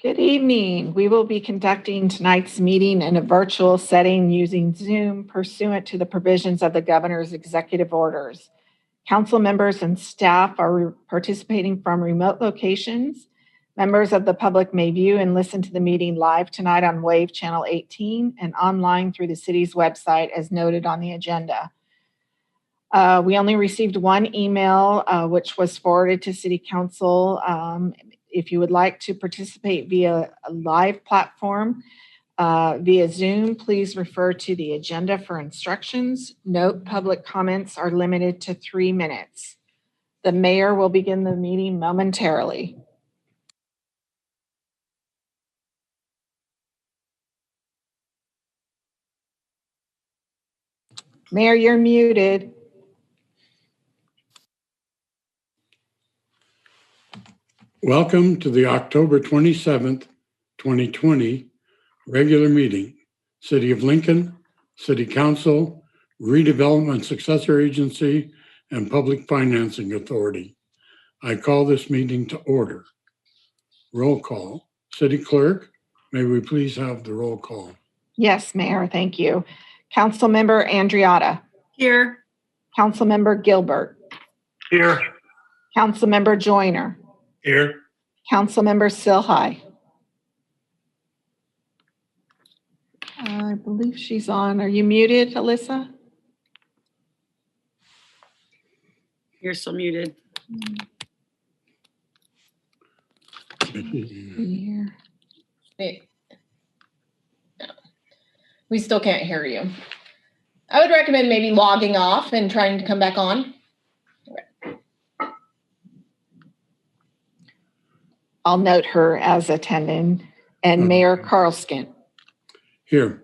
Good evening. We will be conducting tonight's meeting in a virtual setting using Zoom pursuant to the provisions of the governor's executive orders. Council members and staff are participating from remote locations. Members of the public may view and listen to the meeting live tonight on Wave Channel 18 and online through the city's website as noted on the agenda. We only received one email, which was forwarded to City Council. If you would like to participate via a live platform, via Zoom, please refer to the agenda for instructions. Note, public comments are limited to 3 minutes. The mayor will begin the meeting momentarily. Mayor, you're muted. Welcome to the October 27th, 2020 regular meeting, City of Lincoln, City Council, Redevelopment Successor Agency, and Public Financing Authority. I call this meeting to order. Roll call. City Clerk, may we please have the roll call? Yes, Mayor, thank you. Councilmember Andriotta. Here. Councilmember Gilbert. Here. Councilmember Joyner. Here. Councilmember Silhai. I believe she's on. Are you muted, Alyssa? You're still muted. Here. Wait. No. We still can't hear you. I would recommend maybe logging off and trying to come back on. I'll note her as attending. And Mayor Carlskent. Here.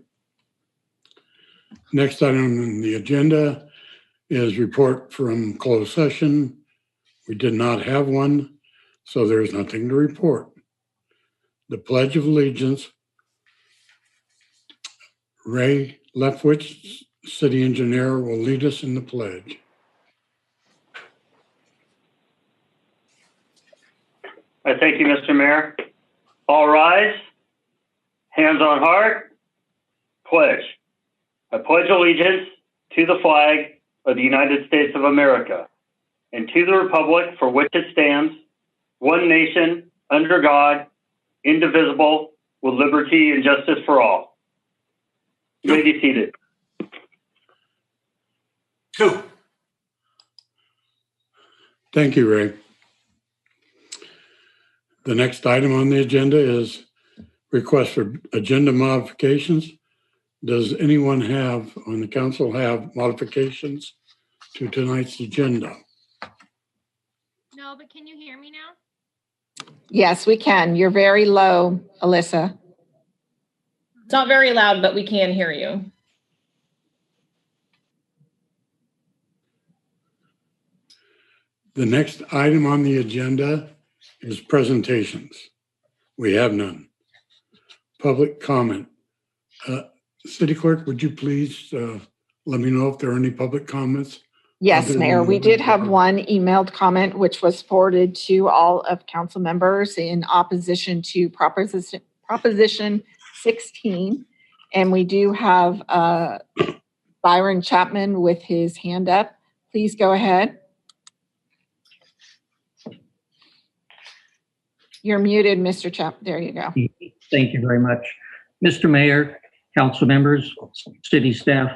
Next item on the agenda is report from closed session. We did not have one, so there's nothing to report. The Pledge of Allegiance. Ray Lefwich, City Engineer, will lead us in the pledge. I thank you, Mr. Mayor. All rise. Hands on heart. Pledge. I pledge allegiance to the flag of the United States of America and to the republic for which it stands, one nation, under God, indivisible, with liberty and justice for all. You may be seated. 2. Thank you, Ray. The next item on the agenda is request for agenda modifications. Does anyone on the council have modifications to tonight's agenda? No, but can you hear me now? Yes, we can. You're very low, Alyssa. It's not very loud, but we can hear you. The next item on the agenda is presentations. We have none. Public comment. City Clerk, would you please let me know if there are any public comments? Yes, Mayor. We did have one emailed comment, which was forwarded to all of council members in opposition to Proposition 16. And we do have Byron Chapman with his hand up. Please go ahead. You're muted, Mr. Chapman. There you go. Thank you very much. Mr. Mayor, council members, city staff,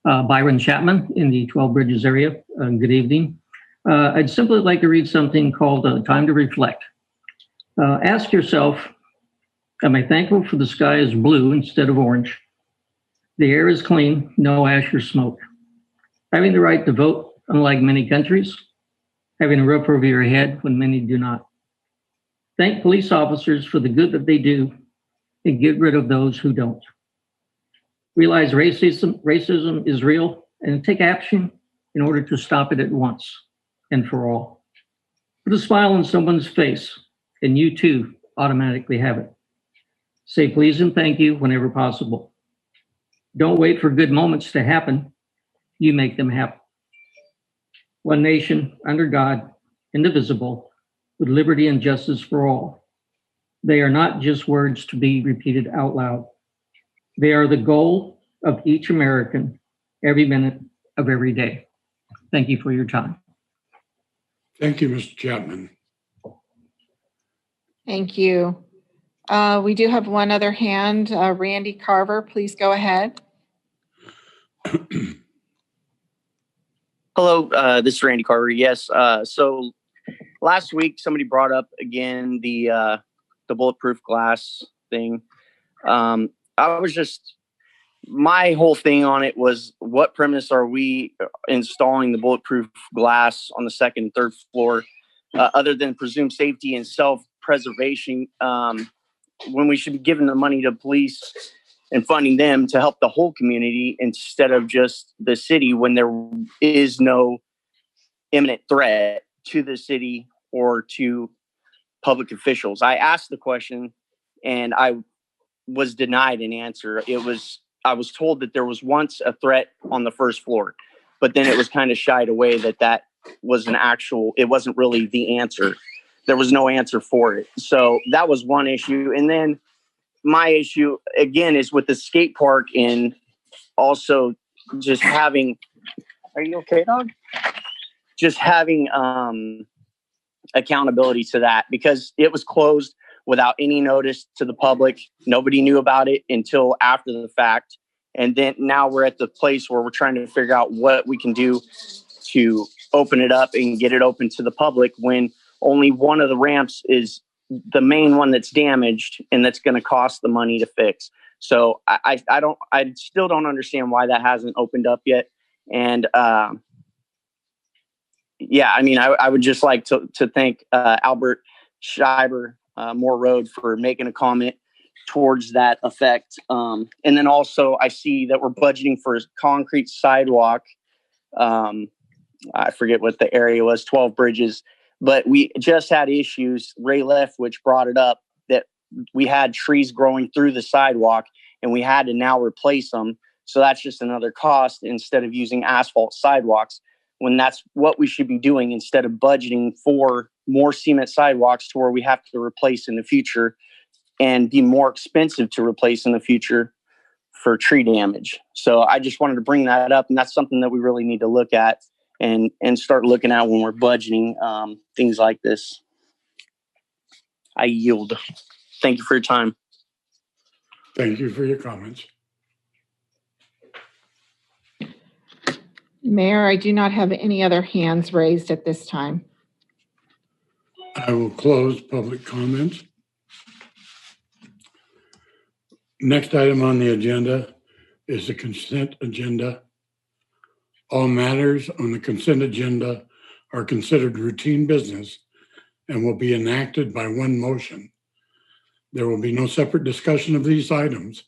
Byron Chapman in the 12 Bridges area. Good evening. I'd simply like to read something called Time to Reflect. Ask yourself, am I thankful for the sky is blue instead of orange? The air is clean, no ash or smoke. Having the right to vote, unlike many countries. Having a roof over your head when many do not. Thank police officers for the good that they do and get rid of those who don't. Realize racism is real and take action in order to stop it at once and for all. Put a smile on someone's face and you too automatically have it. Say please and thank you whenever possible. Don't wait for good moments to happen. You make them happen. One nation under God, indivisible, with liberty and justice for all. They are not just words to be repeated out loud. They are the goal of each American every minute of every day. Thank you for your time. Thank you, Mr. Chapman. Thank you. We do have one other hand. Randy Carver, please go ahead. Hello, this is Randy Carver. Yes. So last week somebody brought up again the bulletproof glass thing. My whole thing on it was, what premise are we installing the bulletproof glass on the second and third floor, other than presumed safety and self-preservation, when we should be giving the money to police and funding them to help the whole community instead of just the city, when there is no imminent threat to the city or to public officials. I asked the question and I was denied an answer. I was told that there was once a threat on the first floor, but then it was kind of shied away that was it wasn't really the answer. There was no answer for it. So that was one issue. And then my issue again is with the skate park, and also just having, are you okay, dog? Just having accountability to that, because it was closed without any notice to the public. Nobody knew about it until after the fact. And then now we're at the place where we're trying to figure out what we can do to open it up and get it open to the public, when only one of the ramps is the main one that's damaged, and that's going to cost the money to fix. So I still don't understand why that hasn't opened up yet. And yeah, I mean, I would just like to thank Albert Schreiber, Moore Road, for making a comment towards that effect. And then also I see that we're budgeting for a concrete sidewalk. I forget what the area was, 12 bridges, but we just had issues. Ray Leftwich brought it up that we had trees growing through the sidewalk and we had to now replace them. So that's just another cost instead of using asphalt sidewalks, when that's what we should be doing, instead of budgeting for more cement sidewalks to where we have to replace in the future and be more expensive to replace in the future for tree damage. So I just wanted to bring that up, and that's something that we really need to look at and start looking at when we're budgeting things like this. I yield. Thank you for your time. Thank you for your comments. Mayor, I do not have any other hands raised at this time. I will close public comments. Next item on the agenda is the consent agenda. All matters on the consent agenda are considered routine business and will be enacted by one motion. There will be no separate discussion of these items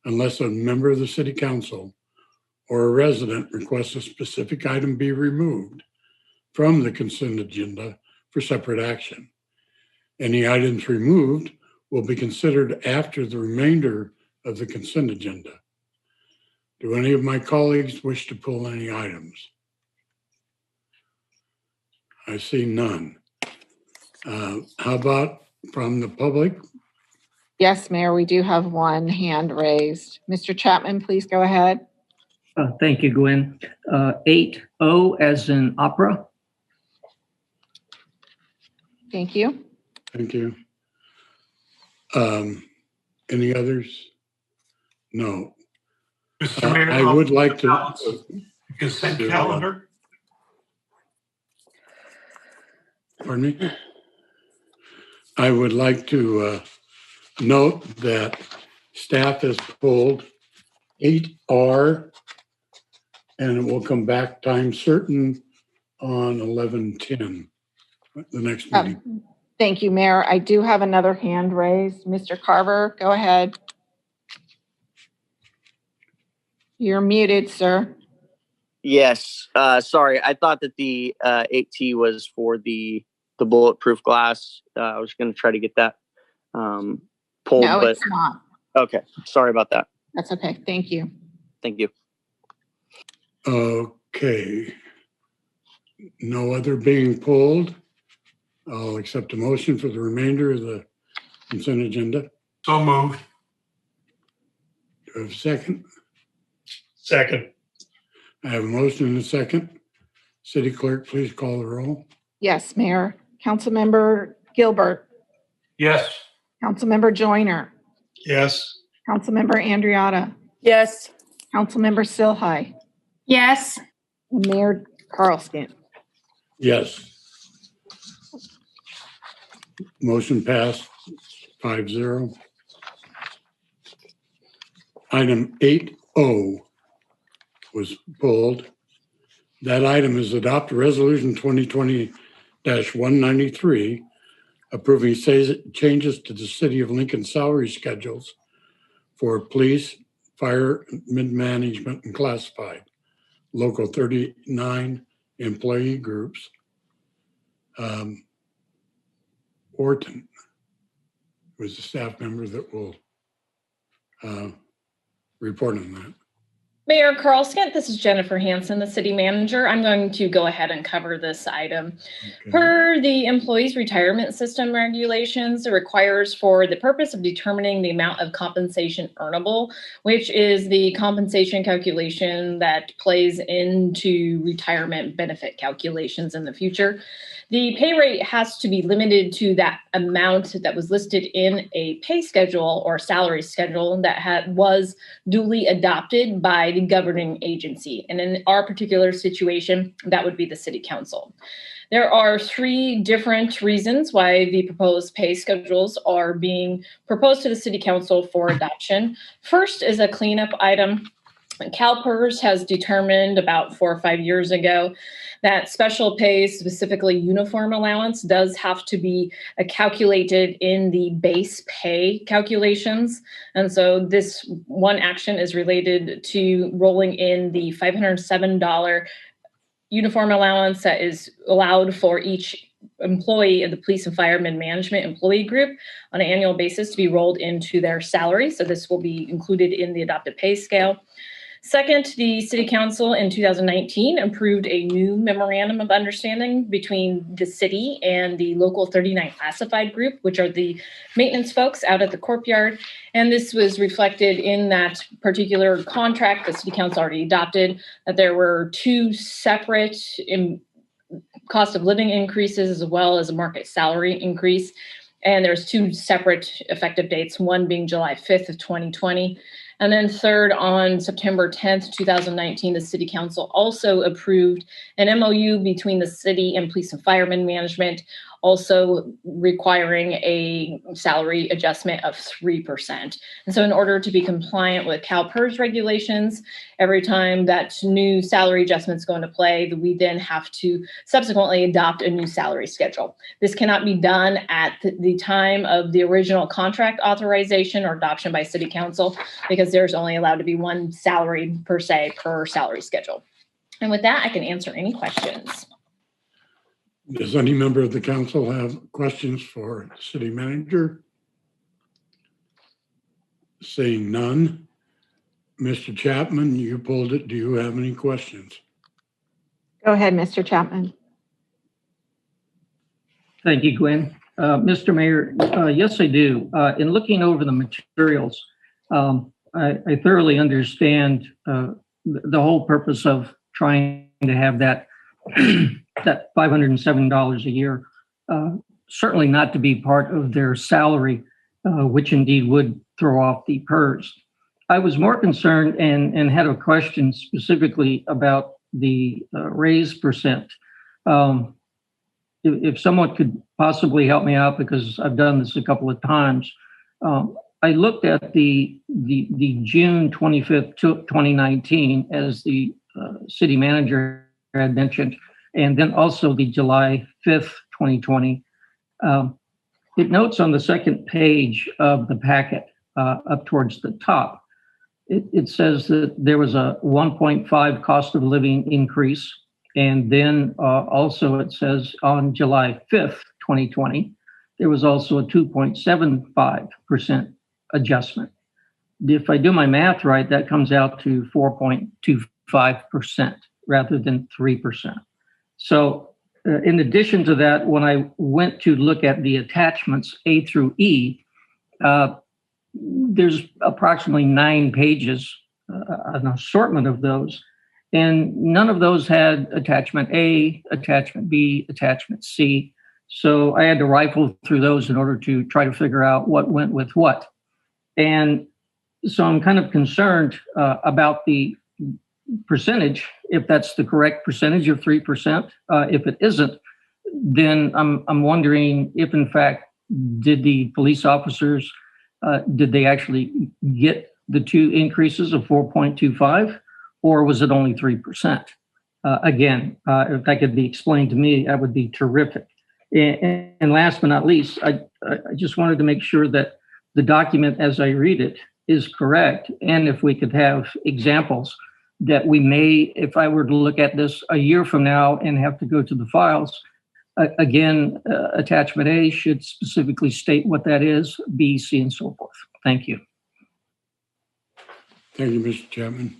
unless a member of the City Council or a resident requests a specific item be removed from the consent agenda for separate action. Any items removed will be considered after the remainder of the consent agenda. Do any of my colleagues wish to pull any items? I see none. How about from the public? Yes, Mayor, we do have one hand raised. Mr. Chapman, please go ahead. Thank you, Gwen. 8O as in opera. Thank you. Thank you. Any others? No. Mr. Mayor, I would like to. Consent calendar. Pardon me? I would like to note that staff has pulled 8R, and it will come back time certain on 11/10, the next meeting. Thank you, Mayor. I do have another hand raised. Mr. Carver, go ahead. You're muted, sir. Yes. Sorry. I thought that the 8T was for the bulletproof glass. I was going to try to get that pulled. No, but it's not. Okay. Sorry about that. That's okay. Thank you. Thank you. Okay. No other being pulled. I'll accept a motion for the remainder of the consent agenda? So moved. Do I have a second? Second. I have a motion and a second. City Clerk, please call the roll. Yes, Mayor. Councilmember Gilbert, Yes. Councilmember Joyner, Yes. Councilmember Andriotta, Yes. Councilmember Silhai, Yes. and Mayor Carlskent. Yes. Motion passed 5-0. Item 8O was pulled. That item is adopt resolution 2020-193 approving changes to the City of Lincoln salary schedules for police, fire, mid-management, and classified, local 39 employee groups. Orton was the staff member that will report on that. Mayor Carlskent, this is Jennifer Hansen, the city manager. I'm going to go ahead and cover this item. Okay. Per the employees retirement system regulations, it requires for the purpose of determining the amount of compensation earnable, which is the compensation calculation that plays into retirement benefit calculations in the future. The pay rate has to be limited to that amount that was listed in a pay schedule or salary schedule that was duly adopted by the governing agency. And in our particular situation, that would be the city council. There are 3 different reasons why the proposed pay schedules are being proposed to the city council for adoption. First is a cleanup item. CalPERS has determined about 4 or 5 years ago that special pay, specifically uniform allowance, does have to be calculated in the base pay calculations. And so this one action is related to rolling in the $507 uniform allowance that is allowed for each employee of the police and firemen management employee group on an annual basis to be rolled into their salary. So this will be included in the adopted pay scale. Second, the City Council in 2019 approved a new memorandum of understanding between the city and the local 39 classified group, which are the maintenance folks out at the courtyard. And this was reflected in that particular contract the City Council already adopted, that there were 2 separate cost of living increases as well as a market salary increase. And there's 2 separate effective dates, one being July 5th of 2020. And then third, on September 10th, 2019, the City Council also approved an MOU between the city and police and firemen management, also requiring a salary adjustment of 3%. And so in order to be compliant with CalPERS regulations, every time that new salary adjustments go into play, we then have to subsequently adopt a new salary schedule. This cannot be done at the time of the original contract authorization or adoption by City Council, because there's only allowed to be one salary per se per salary schedule. And with that, I can answer any questions. Does any member of the council have questions for the city manager? Seeing none. Mr. Chapman, you pulled it. Do you have any questions? Go ahead, Mr. Chapman. Thank you, Gwen. Mr. Mayor, yes, I do. In looking over the materials, I thoroughly understand the whole purpose of trying to have that that $507 a year, certainly not to be part of their salary, which indeed would throw off the PERS. I was more concerned and had a question specifically about the raise percent. If someone could possibly help me out, because I've done this a couple of times, I looked at the June 25th, 2019, as the city manager had mentioned, and then also the July 5th, 2020. It notes on the second page of the packet up towards the top, it says that there was a 1.5 cost of living increase. And then also it says on July 5th, 2020, there was also a 2.75% adjustment. If I do my math right, that comes out to 4.25% rather than 3%. So in addition to that, when I went to look at the attachments A through E, there's approximately 9 pages, an assortment of those, and none of those had attachment A, attachment B, attachment C. So I had to rifle through those in order to try to figure out what went with what. And so I'm kind of concerned about the percentage, if that's the correct percentage of 3%. If it isn't, then I'm wondering if, in fact, did the police officers, did they actually get the 2 increases of 4.25, or was it only 3%? Again, if that could be explained to me, that would be terrific. And last but not least, I just wanted to make sure that the document as I read it is correct. And if we could have examples that we may, if I were to look at this a year from now and have to go to the files, again, attachment A should specifically state what that is, B, C, and so forth. Thank you. Thank you, Mr. Chapman.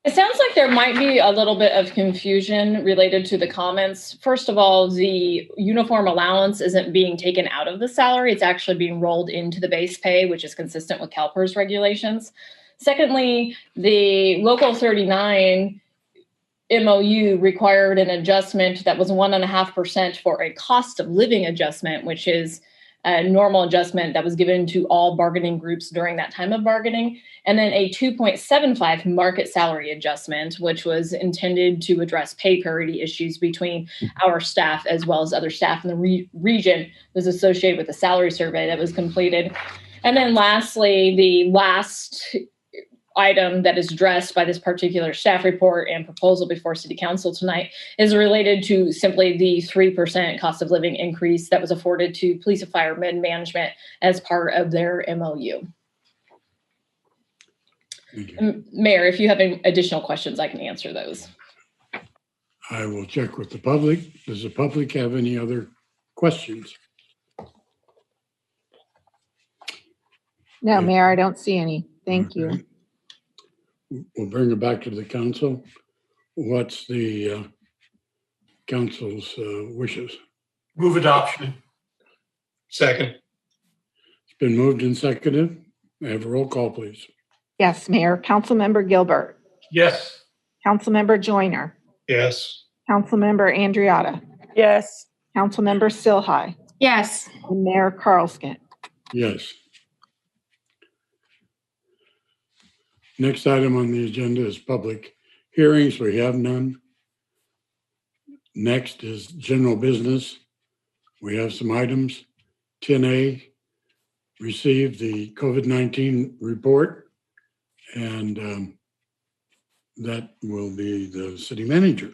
It sounds like there might be a little bit of confusion related to the comments. First of all, the uniform allowance isn't being taken out of the salary. It's actually being rolled into the base pay, which is consistent with CalPERS regulations. Secondly, the Local 39 MOU required an adjustment that was 1.5% for a cost of living adjustment, which is a normal adjustment that was given to all bargaining groups during that time of bargaining, and then a 2.75 market salary adjustment, which was intended to address pay parity issues between our staff as well as other staff in the region. It was associated with the salary survey that was completed. And then lastly, the last item that is addressed by this particular staff report and proposal before City Council tonight is related to simply the 3% cost of living increase that was afforded to police and firemen management as part of their MOU. Mayor, if you have any additional questions, I can answer those. I will check with the public. Does the public have any other questions? No, Mayor, I don't see any. Thank you. We'll bring it back to the council. What's the council's wishes? Move adoption. Second. It's been moved and seconded. May I have a roll call, please? Yes, Mayor. Councilmember Gilbert. Yes. Councilmember Joyner. Yes. Councilmember Andriotta. Yes. Councilmember Silhai. Yes. And Mayor Carlskent. Yes. Next item on the agenda is public hearings. We have none. Next is general business. We have some items. 10A, received the COVID-19 report, and that will be the city manager.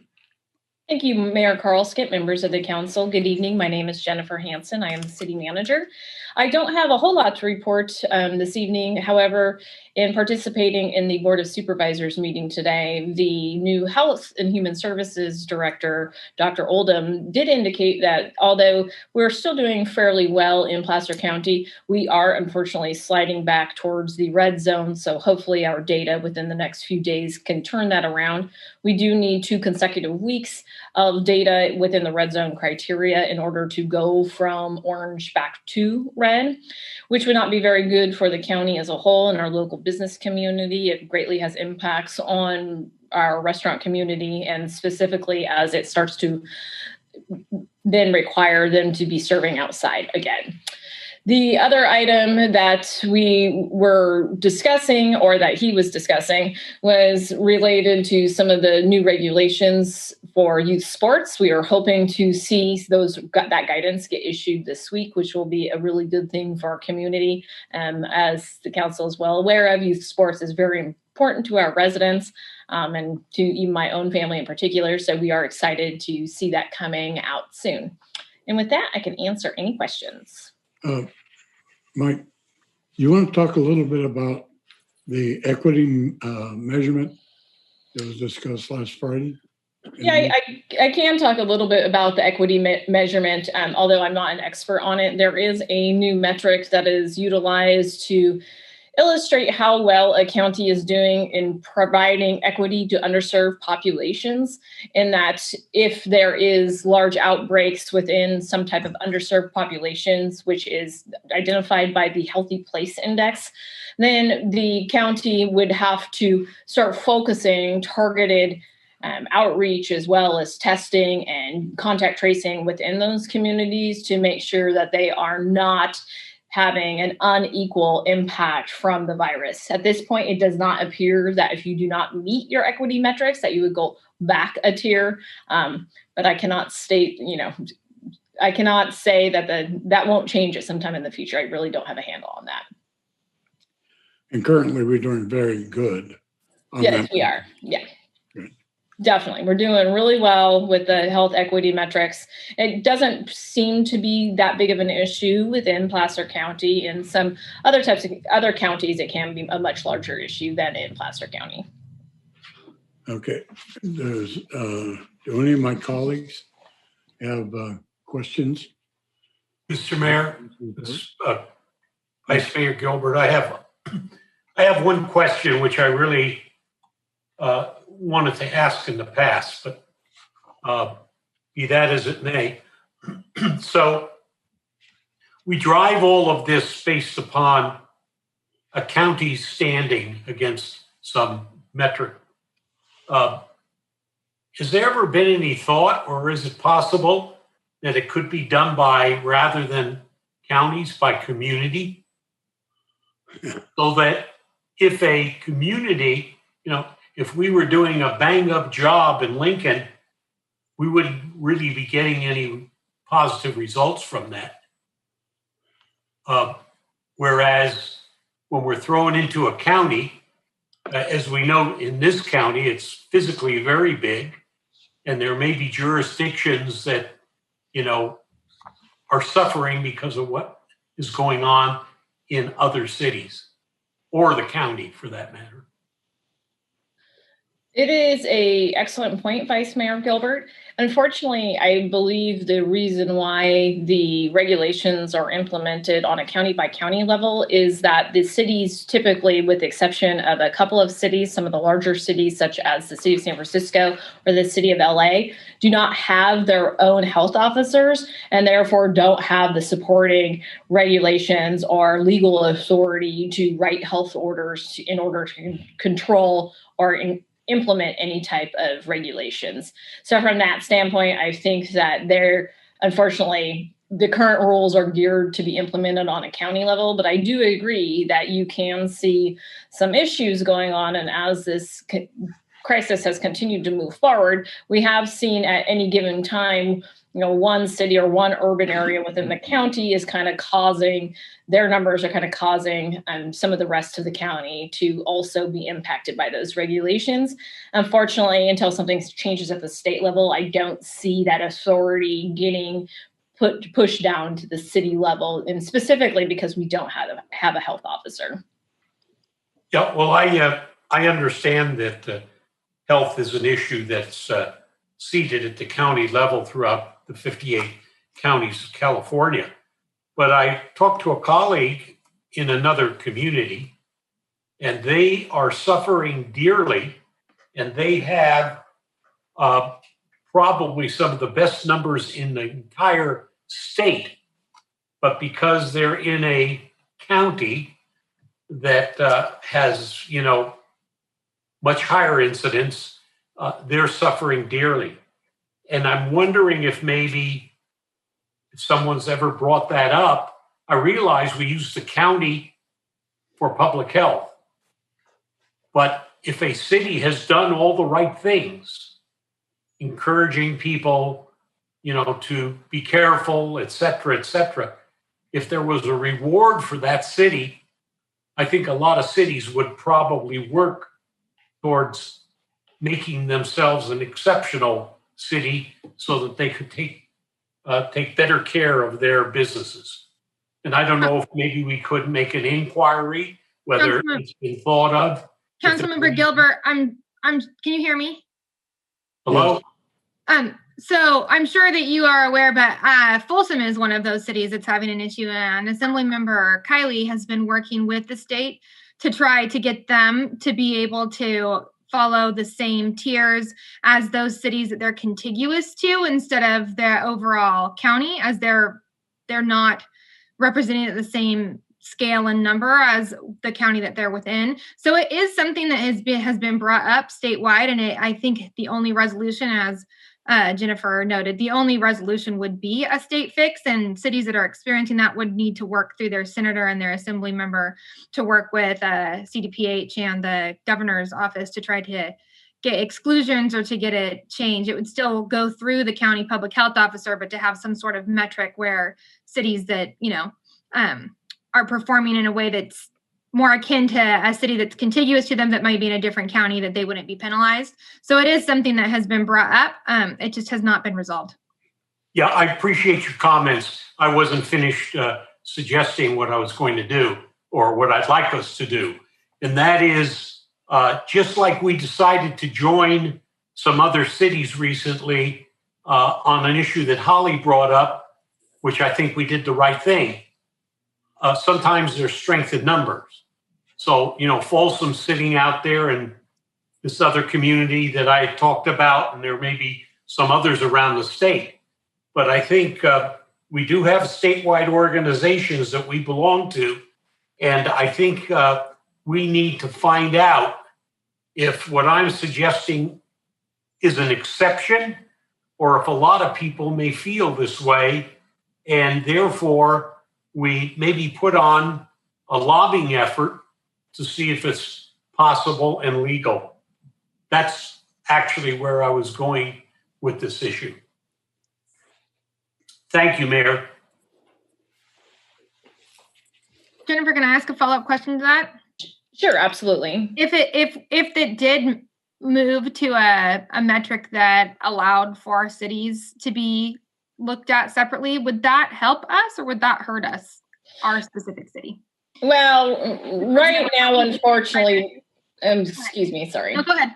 Thank you, Mayor Carlskent, members of the council. Good evening. My name is Jennifer Hansen. I am the city manager. I don't have a whole lot to report this evening. However, in participating in the Board of Supervisors meeting today, the new Health and Human Services Director, Dr. Oldham, did indicate that although we're still doing fairly well in Placer County, we are unfortunately sliding back towards the red zone. So hopefully our data within the next few days can turn that around. We do need 2 consecutive weeks of data within the red zone criteria in order to go from orange back to red, which would not be very good for the county as a whole and our local business community. It greatly has impacts on our restaurant community, and specifically as it starts to then require them to be serving outside again. The other item that we were discussing, or that he was discussing, was related to some of the new regulations for youth sports. We are hoping to see that guidance get issued this week, which will be a really good thing for our community. As the council is well aware of, youth sports is very important to our residents and to even my own family in particular. So we are excited to see that coming out soon. And with that, I can answer any questions. Mike, you want to talk a little bit about the equity measurement that was discussed last Friday? Yeah, I can talk a little bit about the equity measurement, although I'm not an expert on it. There is a new metric that is utilized to illustrate how well a county is doing in providing equity to underserved populations, in that if there is large outbreaks within some type of underserved populations, which is identified by the Healthy Place Index, then the county would have to start focusing targeted outreach as well as testing and contact tracing within those communities to make sure that they are not having an unequal impact from the virus. At this point, it does not appear that if you do not meet your equity metrics that you would go back a tier. But I cannot state, I cannot say that that won't change at some time in the future. I really don't have a handle on that. And currently, we're doing very good. Yes, we are. Yeah. Good. Definitely. We're doing really well with the health equity metrics. It doesn't seem to be that big of an issue within Placer County. In some other counties, it can be a much larger issue than in Placer County. Okay. Do any of my colleagues have questions? Mr. Mayor, Vice Mayor Gilbert, I have one question which I really wanted to ask in the past, but be that as it may. So we drive all of this based upon a county's standing against some metric. Has there ever been any thought, or is it possible that it could be done by, rather than counties, by community? So that if a community, if we were doing a bang-up job in Lincoln, we wouldn't really be getting any positive results from that. Whereas when we're thrown into a county, as we know in this county, it's physically very big, and there may be jurisdictions that, are suffering because of what is going on in other cities, or the county for that matter. It is an excellent point, Vice Mayor Gilbert. Unfortunately, I believe the reason why the regulations are implemented on a county by county level is that the cities typically, with the exception of a couple of cities, some of the larger cities such as the city of San Francisco or the city of LA, do not have their own health officers and therefore don't have the supporting regulations or legal authority to write health orders in order to control or implement any type of regulations. So from that standpoint, I think that unfortunately, the current rules are geared to be implemented on a county level, but I do agree that you can see some issues going on. And as this crisis has continued to move forward, we have seen at any given time, one city or one urban area within the county is kind of causing, their numbers are kind of causing some of the rest of the county to also be impacted by those regulations. Unfortunately, until something changes at the state level, I don't see that authority getting pushed down to the city level, and specifically because we don't have a health officer. Yeah, well, I understand that health is an issue that's seated at the county level throughout the 58 counties of California. But I talked to a colleague in another community, and they are suffering dearly, and they have probably some of the best numbers in the entire state. But because they're in a county that has, much higher incidence, they're suffering dearly. And I'm wondering if maybe if someone's ever brought that up. I realize we use the county for public health. But if a city has done all the right things, encouraging people, to be careful, et cetera, if there was a reward for that city, I think a lot of cities would probably work towards making themselves an exceptional city so that they could take better care of their businesses. And I don't know if maybe we could make an inquiry, whether it's been thought of. Councilmember Gilbert, can you hear me? Hello? So I'm sure that you are aware, but Folsom is one of those cities that's having an issue, and Assemblymember Kiley has been working with the state to try to get them to be able to follow the same tiers as those cities that they're contiguous to, instead of their overall county, as they're not representing at the same scale and number as the county that they're within. So it is something that has been brought up statewide, and I think the only resolution, as Jennifer noted, the only resolution would be a state fix, and cities that are experiencing that would need to work through their senator and their assembly member to work with CDPH and the governor's office to try to get exclusions or to get it changed. It would still go through the county public health officer, but to have some sort of metric where cities that, are performing in a way that's more akin to a city that's contiguous to them that might be in a different county, that they wouldn't be penalized. So it is something that has been brought up. It just has not been resolved. Yeah, I appreciate your comments. I wasn't finished suggesting what I was going to do or what I'd like us to do. And that is, just like we decided to join some other cities recently on an issue that Holly brought up, which I think we did the right thing. Sometimes there's strength in numbers. So, Folsom sitting out there and this other community that I talked about, and there may be some others around the state. But I think we do have statewide organizations that we belong to. And I think we need to find out if what I'm suggesting is an exception, or if a lot of people may feel this way, and therefore we maybe put on a lobbying effort to see if it's possible and legal. That's actually where I was going with this issue. Thank you, Mayor. Jennifer, can I ask a follow-up question to that? Sure, absolutely. If it did move to a metric that allowed for cities to be looked at separately, would that help us or would that hurt us, our specific city? Well, right now, unfortunately, excuse me, sorry. No, go ahead.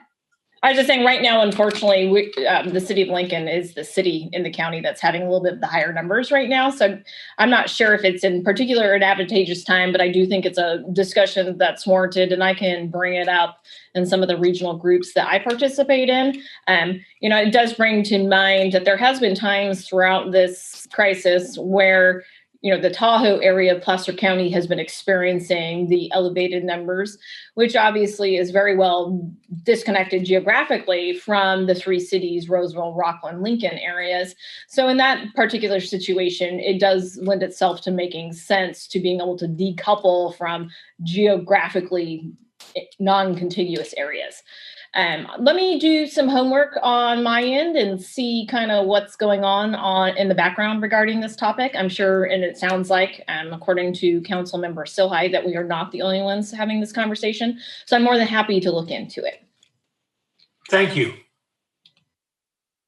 I was just saying right now, unfortunately, the city of Lincoln is the city in the county that's having a little bit of the higher numbers right now. So I'm not sure if it's in particular an advantageous time, but I do think it's a discussion that's warranted, and I can bring it up in some of the regional groups that I participate in. It does bring to mind that there has been times throughout this crisis where the Tahoe area of Placer County has been experiencing the elevated numbers, which obviously is very well disconnected geographically from the three cities, Roseville, Rockland, Lincoln areas. So in that particular situation, it does lend itself to making sense to being able to decouple from geographically non-contiguous areas. Let me do some homework on my end and see kind of what's going on in the background regarding this topic. I'm sure, and it sounds like, according to Councilmember Silhai, that we are not the only ones having this conversation. So I'm more than happy to look into it. Thank you.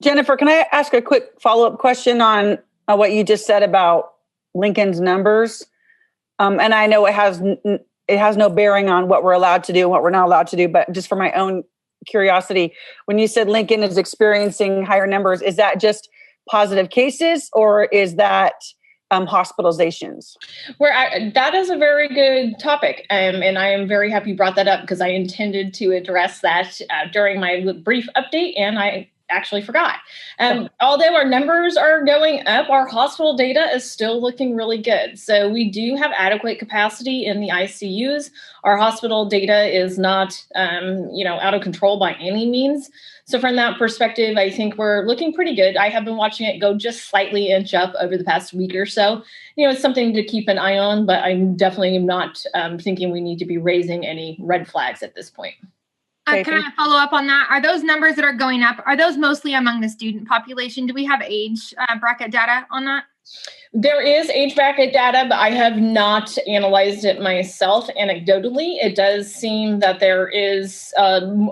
Jennifer, can I ask a quick follow-up question on what you just said about Lincoln's numbers? And I know it has no bearing on what we're allowed to do and what we're not allowed to do, but just for my own curiosity, when you said Lincoln is experiencing higher numbers, is that just positive cases or is that hospitalizations? That is a very good topic, and I am very happy you brought that up because I intended to address that during my brief update, and I actually forgot. Although our numbers are going up, our hospital data is still looking really good. So we do have adequate capacity in the ICUs. Our hospital data is not, out of control by any means. So from that perspective, I think we're looking pretty good. I have been watching it go just slightly inch up over the past week or so. It's something to keep an eye on, but I'm definitely not thinking we need to be raising any red flags at this point. Can I follow up on that? Are those numbers that are going up, are those mostly among the student population? Do we have age bracket data on that? There is age bracket data, but I have not analyzed it myself. Anecdotally, it does seem that there is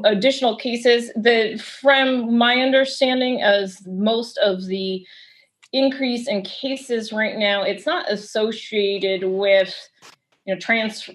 additional cases that, from my understanding, as most of the increase in cases right now, it's not associated with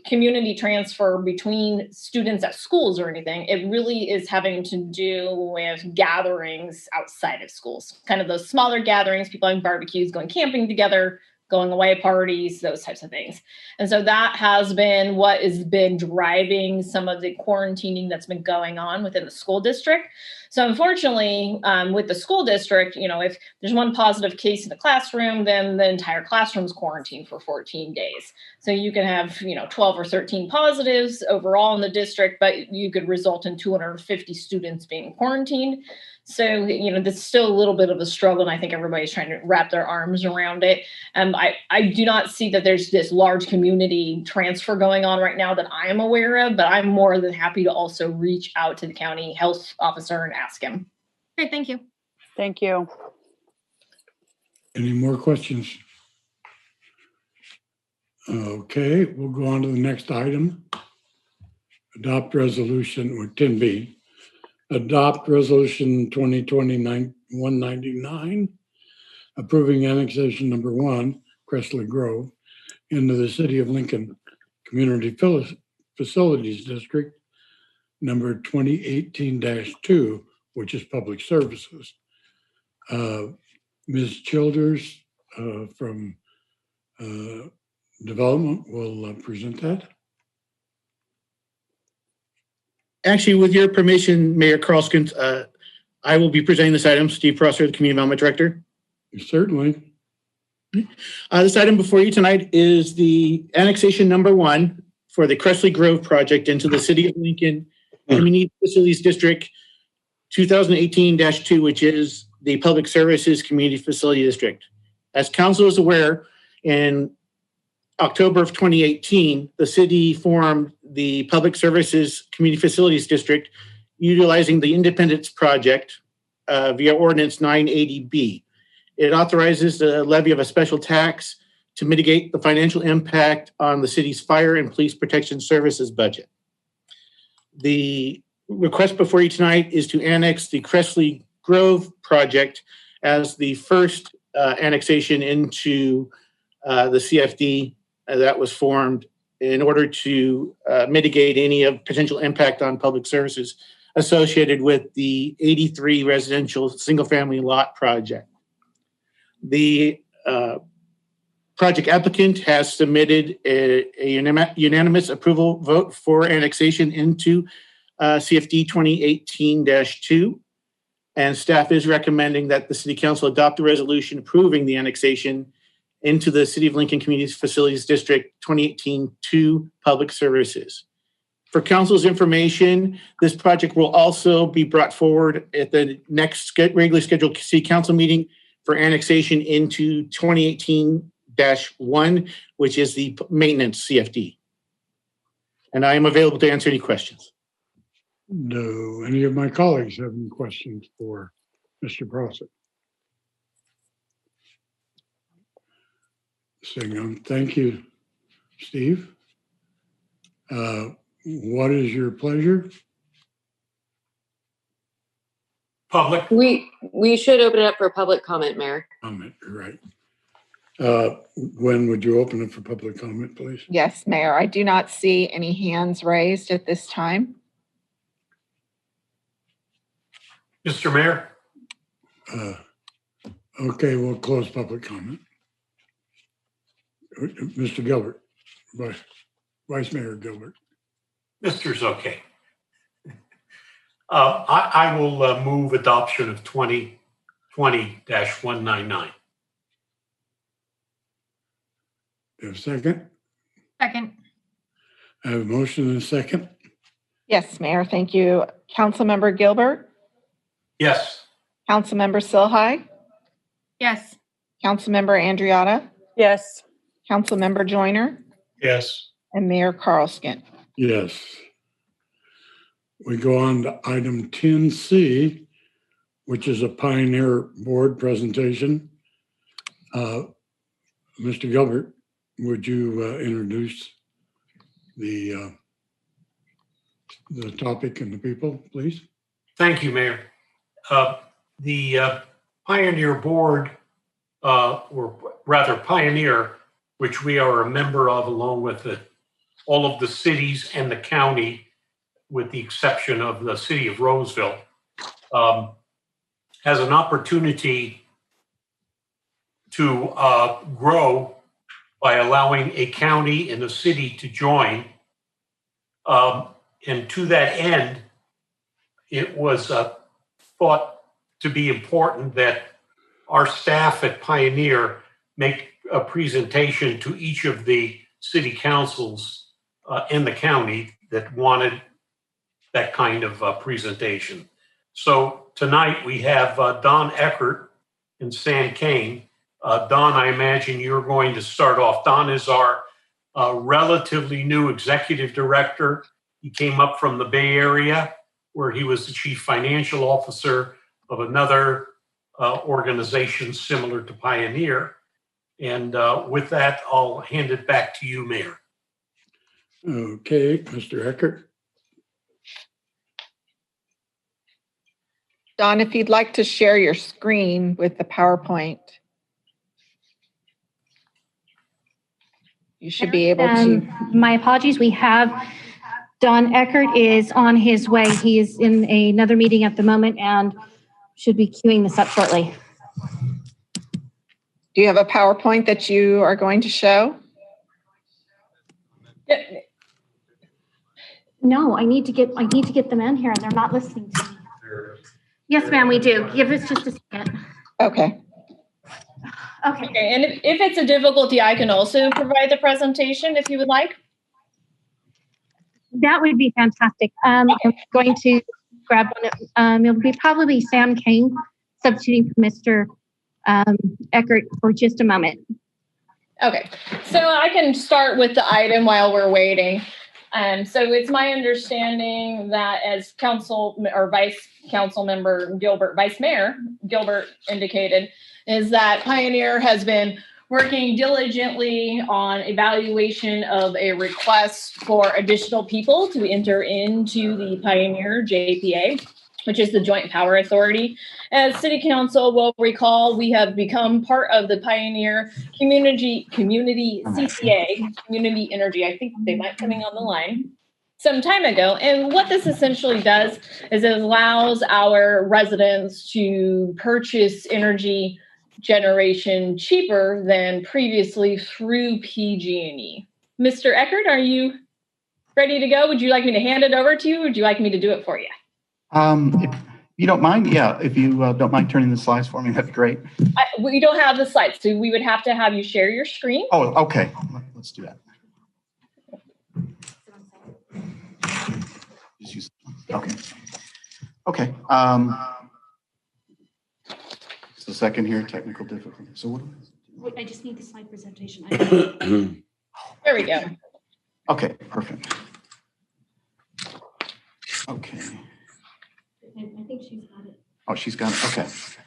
community transfer between students at schools or anything. It really is having to do with gatherings outside of schools, kind of those smaller gatherings, people having barbecues, going camping together, going away parties, those types of things. And so that has been what has been driving some of the quarantining that's been going on within the school district. So unfortunately, with the school district, if there's one positive case in the classroom, then the entire classroom's quarantined for 14 days. So you can have, 12 or 13 positives overall in the district, but you could result in 250 students being quarantined. So, there's still a little bit of a struggle, and I think everybody's trying to wrap their arms around it. I do not see that there's this large community transfer going on right now that I am aware of, but I'm more than happy to also reach out to the county health officer and ask him. Great, thank you. Thank you. Any more questions? Okay, we'll go on to the next item. Adopt resolution, or 10B. Adopt resolution 2020-199, approving annexation number 1, Cressley Grove, into the City of Lincoln Community Facilities District, number 2018-2, which is public services. Ms. Childers from Development will present that. Actually, with your permission, Mayor Carlskins, I will be presenting this item. Steve Prosser, the Community Development Director. Certainly. This item before you tonight is the annexation number 1 for the Cressley Grove project into the City of Lincoln Community Facilities District 2018-2, which is the Public Services Community Facility District. As council is aware, in October of 2018, the city formed the Public Services Community Facilities District utilizing the Independence Project via Ordinance 980B. It authorizes the levy of a special tax to mitigate the financial impact on the city's fire and police protection services budget. The request before you tonight is to annex the Cressley Grove project as the first annexation into the CFD that was formed in order to mitigate any of potential impact on public services associated with the 83 residential single-family lot project. The project applicant has submitted a unanimous approval vote for annexation into CFD 2018-2, and staff is recommending that the City Council adopt a resolution approving the annexation into the City of Lincoln Community Facilities District 2018-2 Public Services. For Council's information, this project will also be brought forward at the next regularly scheduled City Council meeting for annexation into 2018-1, which is the maintenance CFD. And I am available to answer any questions. Do any of my colleagues have any questions for Mr. Prosser? Seeing none, thank you, Steve. What is your pleasure? Public. We should open it up for public comment, Mayor. Comment, right. When would you open it for public comment, please? Yes, Mayor. I do not see any hands raised at this time. Mr. Mayor. Okay, we'll close public comment. Mr. Gilbert, Vice Mayor Gilbert. Mr.'s okay. I will move adoption of 2020-199. Do you have a second? Second. I have a motion and a second. Yes, Mayor. Thank you. Councilmember Gilbert, Yes. Councilmember Silhai, Yes. Councilmember Andriotta, Yes. Councilmember Joyner, Yes. and Mayor Carlskins. Yes. We go on to item 10C, which is a Pioneer Board presentation. Mr. Gilbert, would you introduce the topic and the people, please? Thank you, Mayor. The Pioneer Board, or rather Pioneer, which we are a member of along with all of the cities and the county, with the exception of the city of Roseville, has an opportunity to grow by allowing a county and a city to join. And to that end, it was thought to be important that our staff at Pioneer make a presentation to each of the city councils in the county that wanted that kind of presentation. So tonight we have Don Eckert and Sam Kane. Don, I imagine you're going to start off. Don is our relatively new executive director. He came up from the Bay Area, where he was the chief financial officer of another organization similar to Pioneer. And with that, I'll hand it back to you, Mayor. Okay, Mr. Eckert. Don, if you'd like to share your screen with the PowerPoint, you should be able to. My apologies. We have Don Eckert is on his way. He is in another meeting at the moment and should be queuing this up shortly. Do you have a PowerPoint that you are going to show? No, I need to get them in here and they're not listening to me. Yes, ma'am, we do. Give us just a second. Okay. Okay, and if it's a difficulty, I can also provide the presentation if you would like. That would be fantastic. I'm going to grab one. It'll be probably Sam Kane substituting for Mr. Eckert for just a moment. Okay, so I can start with the item while we're waiting. So it's my understanding that as council or vice council member Gilbert, Vice Mayor Gilbert indicated, is that Pioneer has been working diligently on evaluation of a request for additional people to enter into the Pioneer JPA, which is the Joint Power Authority. As City Council will recall, we have become part of the Pioneer Community CCA, Community Energy. I think they might be coming on the line some time ago. And what this essentially does is it allows our residents to purchase energy generation cheaper than previously through PG&E. Mr. Eckert, are you ready to go? Would you like me to hand it over to you, or would you like me to do it for you? If you don't mind, yeah. If you don't mind turning the slides for me, that'd be great. We don't have the slides, so we would have to have you share your screen. Oh, okay. Let's do that. Just use, okay. Okay. Just a second here. Technical difficulty. So what do I just need the slide presentation. There we go. Okay. Perfect. Okay. I think she's got it. Oh, she's got it.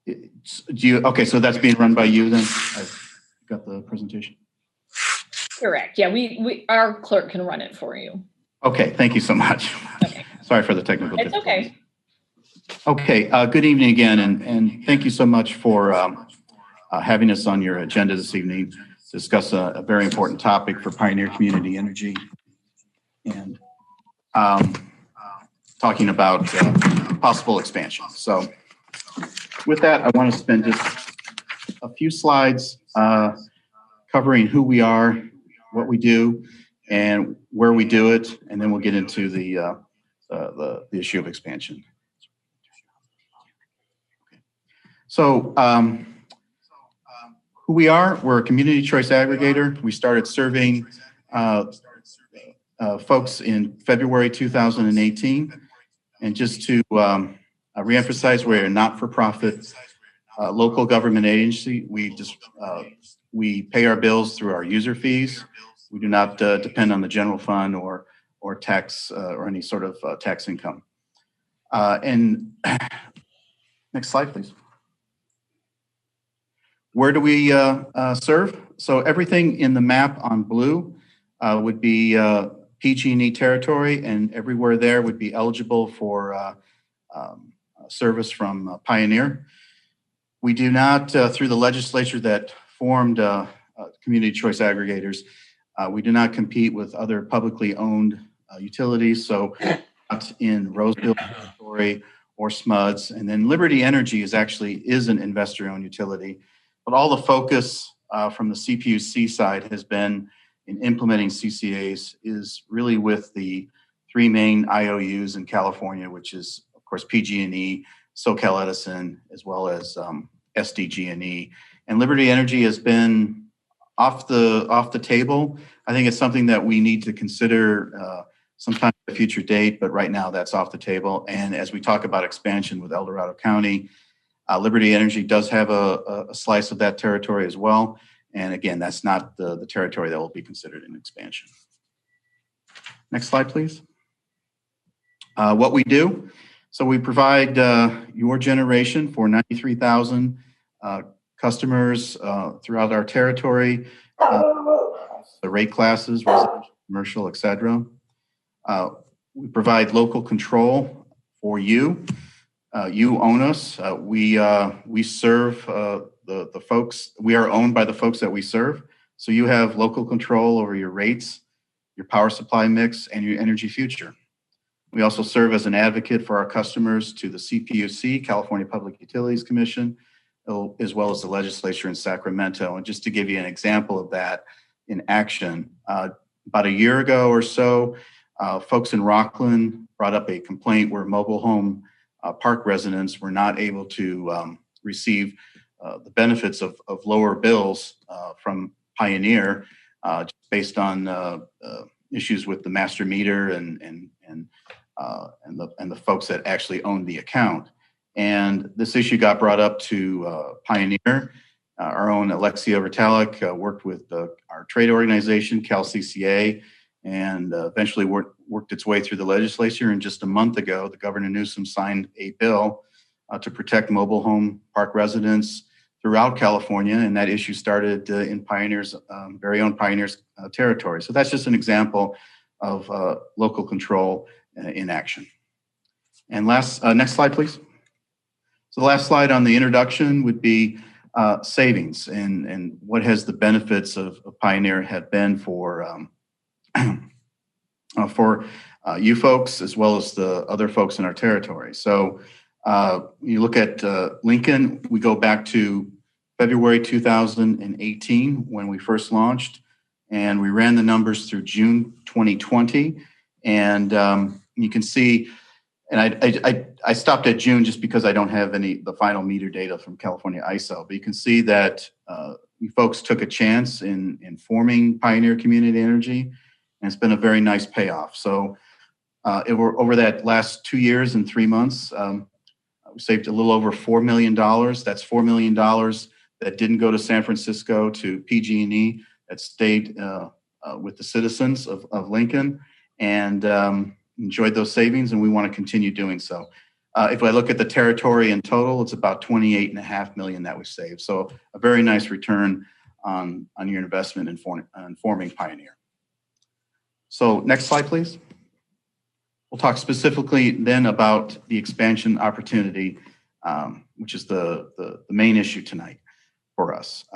Okay. Okay, so that's being run by you then? I've got the presentation. Correct. Yeah, our clerk can run it for you. Okay, thank you so much. Okay. Sorry for the technical It's difficulties. okay. Okay, good evening again, and thank you so much for having us on your agenda this evening to discuss a very important topic for Pioneer Community Energy. And talking about possible expansion. So with that, I want to spend just a few slides covering who we are, what we do, and where we do it, and then we'll get into the issue of expansion. So who we are, we're a community choice aggregator. We started serving folks in February 2018. And just to reemphasize, we're a not-for-profit local government agency. We pay our bills through our user fees. We do not depend on the general fund or tax or any sort of tax income. And next slide, please. Where do we serve? So everything in the map on blue would be PG&E territory, and everywhere there would be eligible for service from Pioneer. We do not, through the legislature that formed community choice aggregators, we do not compete with other publicly owned utilities, so not in Roseville territory or SMUDS. And then Liberty Energy is an investor-owned utility, But all the focus from the CPUC side has been in implementing CCAs is really with the three main IOUs in California, which is, of course, PG&E, SoCal Edison, as well as SDG&E. And Liberty Energy has been off the table. I think it's something that we need to consider sometime at a future date, but right now that's off the table. And as we talk about expansion with El Dorado County, Liberty Energy does have a slice of that territory as well. And again, that's not the territory that will be considered in expansion. Next slide, please. What we do. So we provide your generation for 93,000 customers throughout our territory, the rate classes, residential, commercial, et cetera. We provide local control for you. You own us. We serve the folks. We are owned by the folks that we serve. So you have local control over your rates, your power supply mix, and your energy future. We also serve as an advocate for our customers to the CPUC, California Public Utilities Commission, as well as the legislature in Sacramento. And just to give you an example of that in action, about a year ago or so, folks in Rockland brought up a complaint where mobile home park residents were not able to receive the benefits of lower bills from Pioneer just based on issues with the master meter and the folks that actually owned the account. And this issue got brought up to Pioneer. Our own Alexia Vitalik worked with our trade organization, CalCCA, and eventually worked its way through the legislature. And just a month ago, the Governor Newsom signed a bill to protect mobile home park residents throughout California. And that issue started in Pioneer's very own Pioneer's territory. So that's just an example of local control in action. And next slide, please. So the last slide on the introduction would be savings and what has the benefits of Pioneer have been for you folks as well as the other folks in our territory. So you look at Lincoln, we go back to February 2018 when we first launched, and we ran the numbers through June 2020. And you can see, and I stopped at June just because I don't have the final meter data from California ISO, but you can see that you folks took a chance in forming Pioneer Community Energy, and it's been a very nice payoff. So over that last 2 years and 3 months, we saved a little over $4 million. That's $4 million that didn't go to San Francisco to PG&E, that stayed with the citizens of Lincoln, and enjoyed those savings, and we want to continue doing so. If I look at the territory in total, it's about $28.5 million that we saved. So a very nice return on your investment in forming Pioneer. So next slide, please. We'll talk specifically then about the expansion opportunity, which is the main issue tonight for us.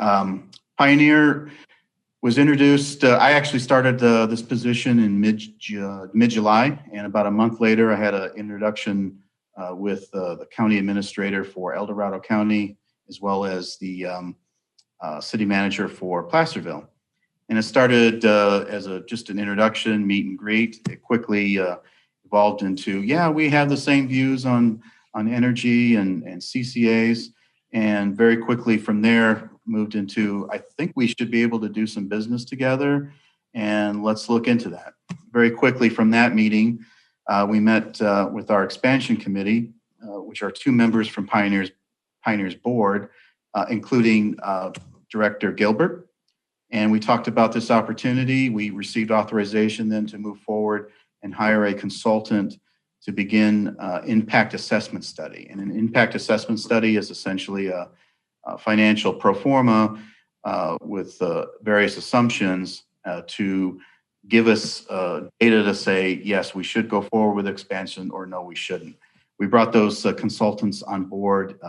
Pioneer was introduced. I actually started this position in mid-July, and about a month later, I had an introduction with the county administrator for El Dorado County, as well as the city manager for Placerville. And it started as just an introduction, meet and greet. It quickly evolved into, yeah, we have the same views on energy and CCAs, and very quickly from there moved into, I think we should be able to do some business together, and let's look into that. Very quickly from that meeting, we met with our expansion committee, which are 2 members from Pioneer's board, including Director Gilbert. And we talked about this opportunity. We received authorization then to move forward and hire a consultant to begin impact assessment study. And an impact assessment study is essentially a financial pro forma with various assumptions to give us data to say, yes, we should go forward with expansion, or no, we shouldn't. We brought those consultants on board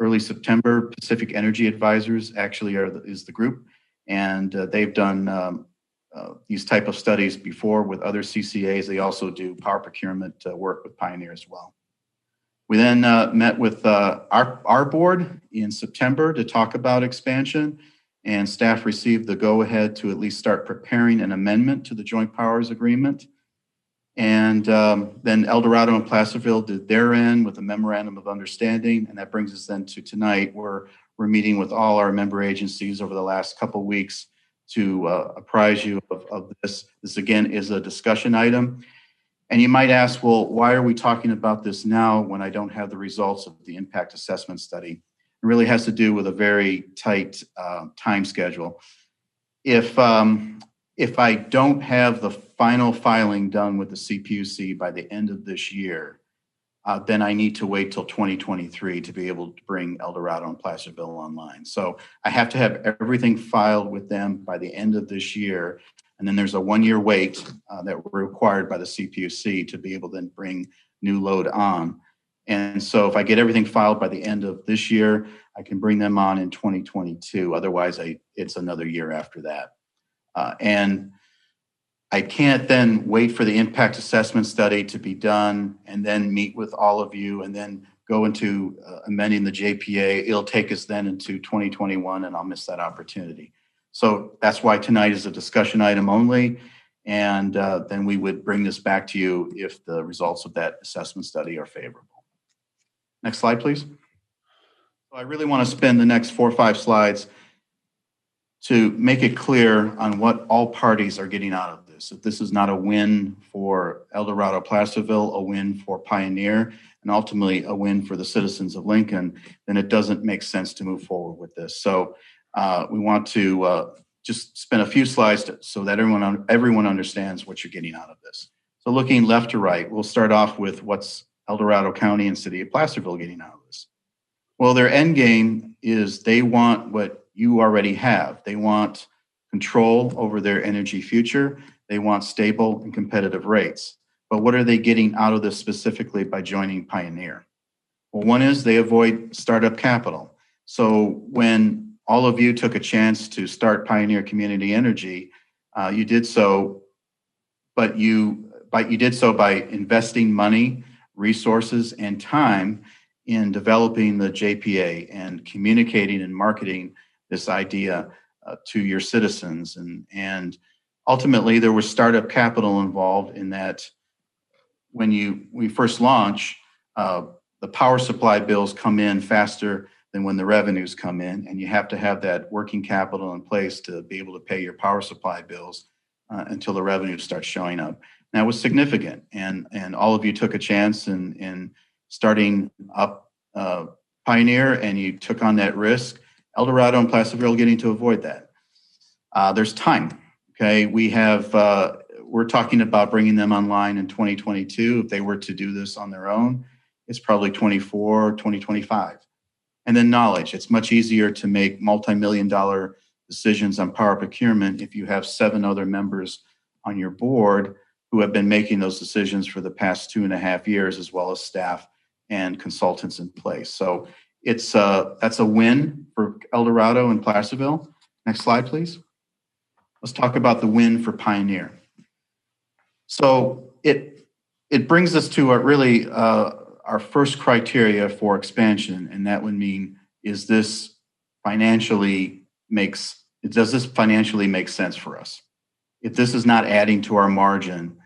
early September. Pacific Energy Advisors actually is the group, and they've done these type of studies before with other CCAs. They also do power procurement work with Pioneer as well. We then met with our board in September to talk about expansion, and staff received the go-ahead to at least start preparing an amendment to the Joint Powers Agreement. And then El Dorado and Placerville did their end with a memorandum of understanding, and that brings us then to tonight, where we're meeting with all our member agencies over the last couple of weeks to apprise you of this. This again is a discussion item. And you might ask, well, why are we talking about this now when I don't have the results of the impact assessment study? It really has to do with a very tight time schedule. If I don't have the final filing done with the CPUC by the end of this year, then I need to wait till 2023 to be able to bring El Dorado and Placerville online. So I have to have everything filed with them by the end of this year. And then there's a 1-year wait that we're required by the CPUC to be able to then bring new load on. And so if I get everything filed by the end of this year, I can bring them on in 2022. Otherwise, it's another year after that. And I can't then wait for the impact assessment study to be done and then meet with all of you and then go into amending the JPA. It'll take us then into 2021, and I'll miss that opportunity. So that's why tonight is a discussion item only. And then we would bring this back to you if the results of that assessment study are favorable. Next slide, please. So I really want to spend the next 4 or 5 slides to make it clear on what all parties are getting out of this. If this is not a win for El Dorado Placerville, a win for Pioneer, and ultimately a win for the citizens of Lincoln, then it doesn't make sense to move forward with this. So we want to just spend a few slides so that everyone understands what you're getting out of this. So looking left to right, we'll start off with what's El Dorado County and City of Placerville getting out of this. Well, their end game is they want what you already have. They want control over their energy future. They want stable and competitive rates. But what are they getting out of this specifically by joining Pioneer? Well, one is they avoid startup capital. So when all of you took a chance to start Pioneer Community Energy, you did so, but you did so by investing money, resources, and time in developing the JPA and communicating and marketing this idea to your citizens. And ultimately, there was startup capital involved in that. When we first launch, the power supply bills come in faster than when the revenues come in, and you have to have that working capital in place to be able to pay your power supply bills until the revenue starts showing up. And that was significant, and all of you took a chance in starting up Pioneer, and you took on that risk. El Dorado and Placerville getting to avoid that. There's time. Okay, we're talking about bringing them online in 2022. If they were to do this on their own, it's probably 24, 2025. And then knowledge. It's much easier to make multi-million-dollar decisions on power procurement if you have 7 other members on your board who have been making those decisions for the past 2.5 years, as well as staff and consultants in place. So that's a win for El Dorado and Placerville. Next slide, please. Let's talk about the win for Pioneer. So it brings us to our first criteria for expansion, and that would mean, does this financially make sense for us? If this is not adding to our margin,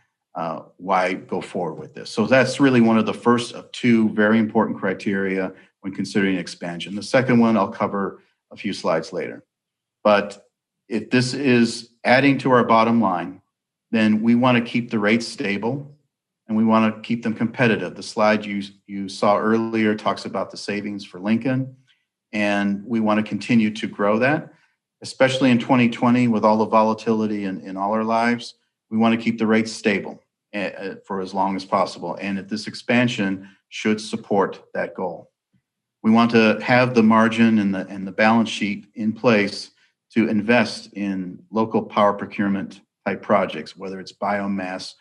why go forward with this? So that's really one of the first of 2 very important criteria when considering expansion. The second one I'll cover a few slides later. But if this is adding to our bottom line, then we want to keep the rates stable and we want to keep them competitive. The slide you saw earlier talks about the savings for Lincoln, and we want to continue to grow that, especially in 2020 with all the volatility in all our lives. We want to keep the rates stable for as long as possible. And if this expansion should support that goal. We want to have the margin and the balance sheet in place to invest in local power procurement type projects, whether it's biomass,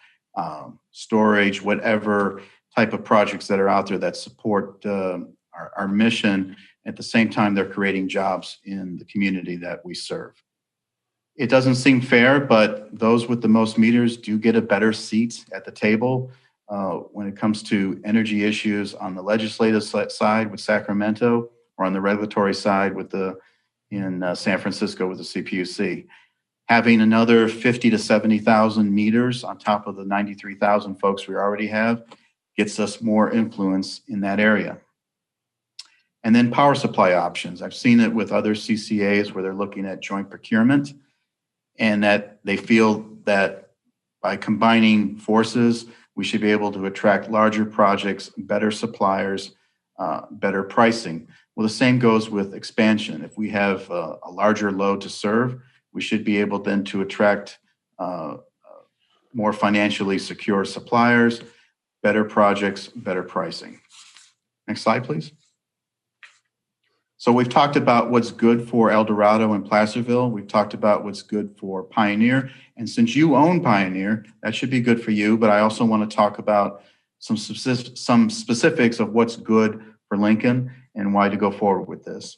storage, whatever type of projects that are out there that support our mission. At the same time, they're creating jobs in the community that we serve. It doesn't seem fair, but those with the most meters do get a better seat at the table when it comes to energy issues on the legislative side with Sacramento, or on the regulatory side with in San Francisco with the CPUC. Having another 50 to 70,000 meters on top of the 93,000 folks we already have gets us more influence in that area. And then power supply options. I've seen it with other CCAs where they're looking at joint procurement, and that they feel that by combining forces, we should be able to attract larger projects, better suppliers, better pricing. Well, the same goes with expansion. If we have a larger load to serve, we should be able then to attract more financially secure suppliers, better projects, better pricing. Next slide, please. So we've talked about what's good for El Dorado and Placerville. We've talked about what's good for Pioneer. And since you own Pioneer, that should be good for you. But I also want to talk about some specifics of what's good for Lincoln and why to go forward with this.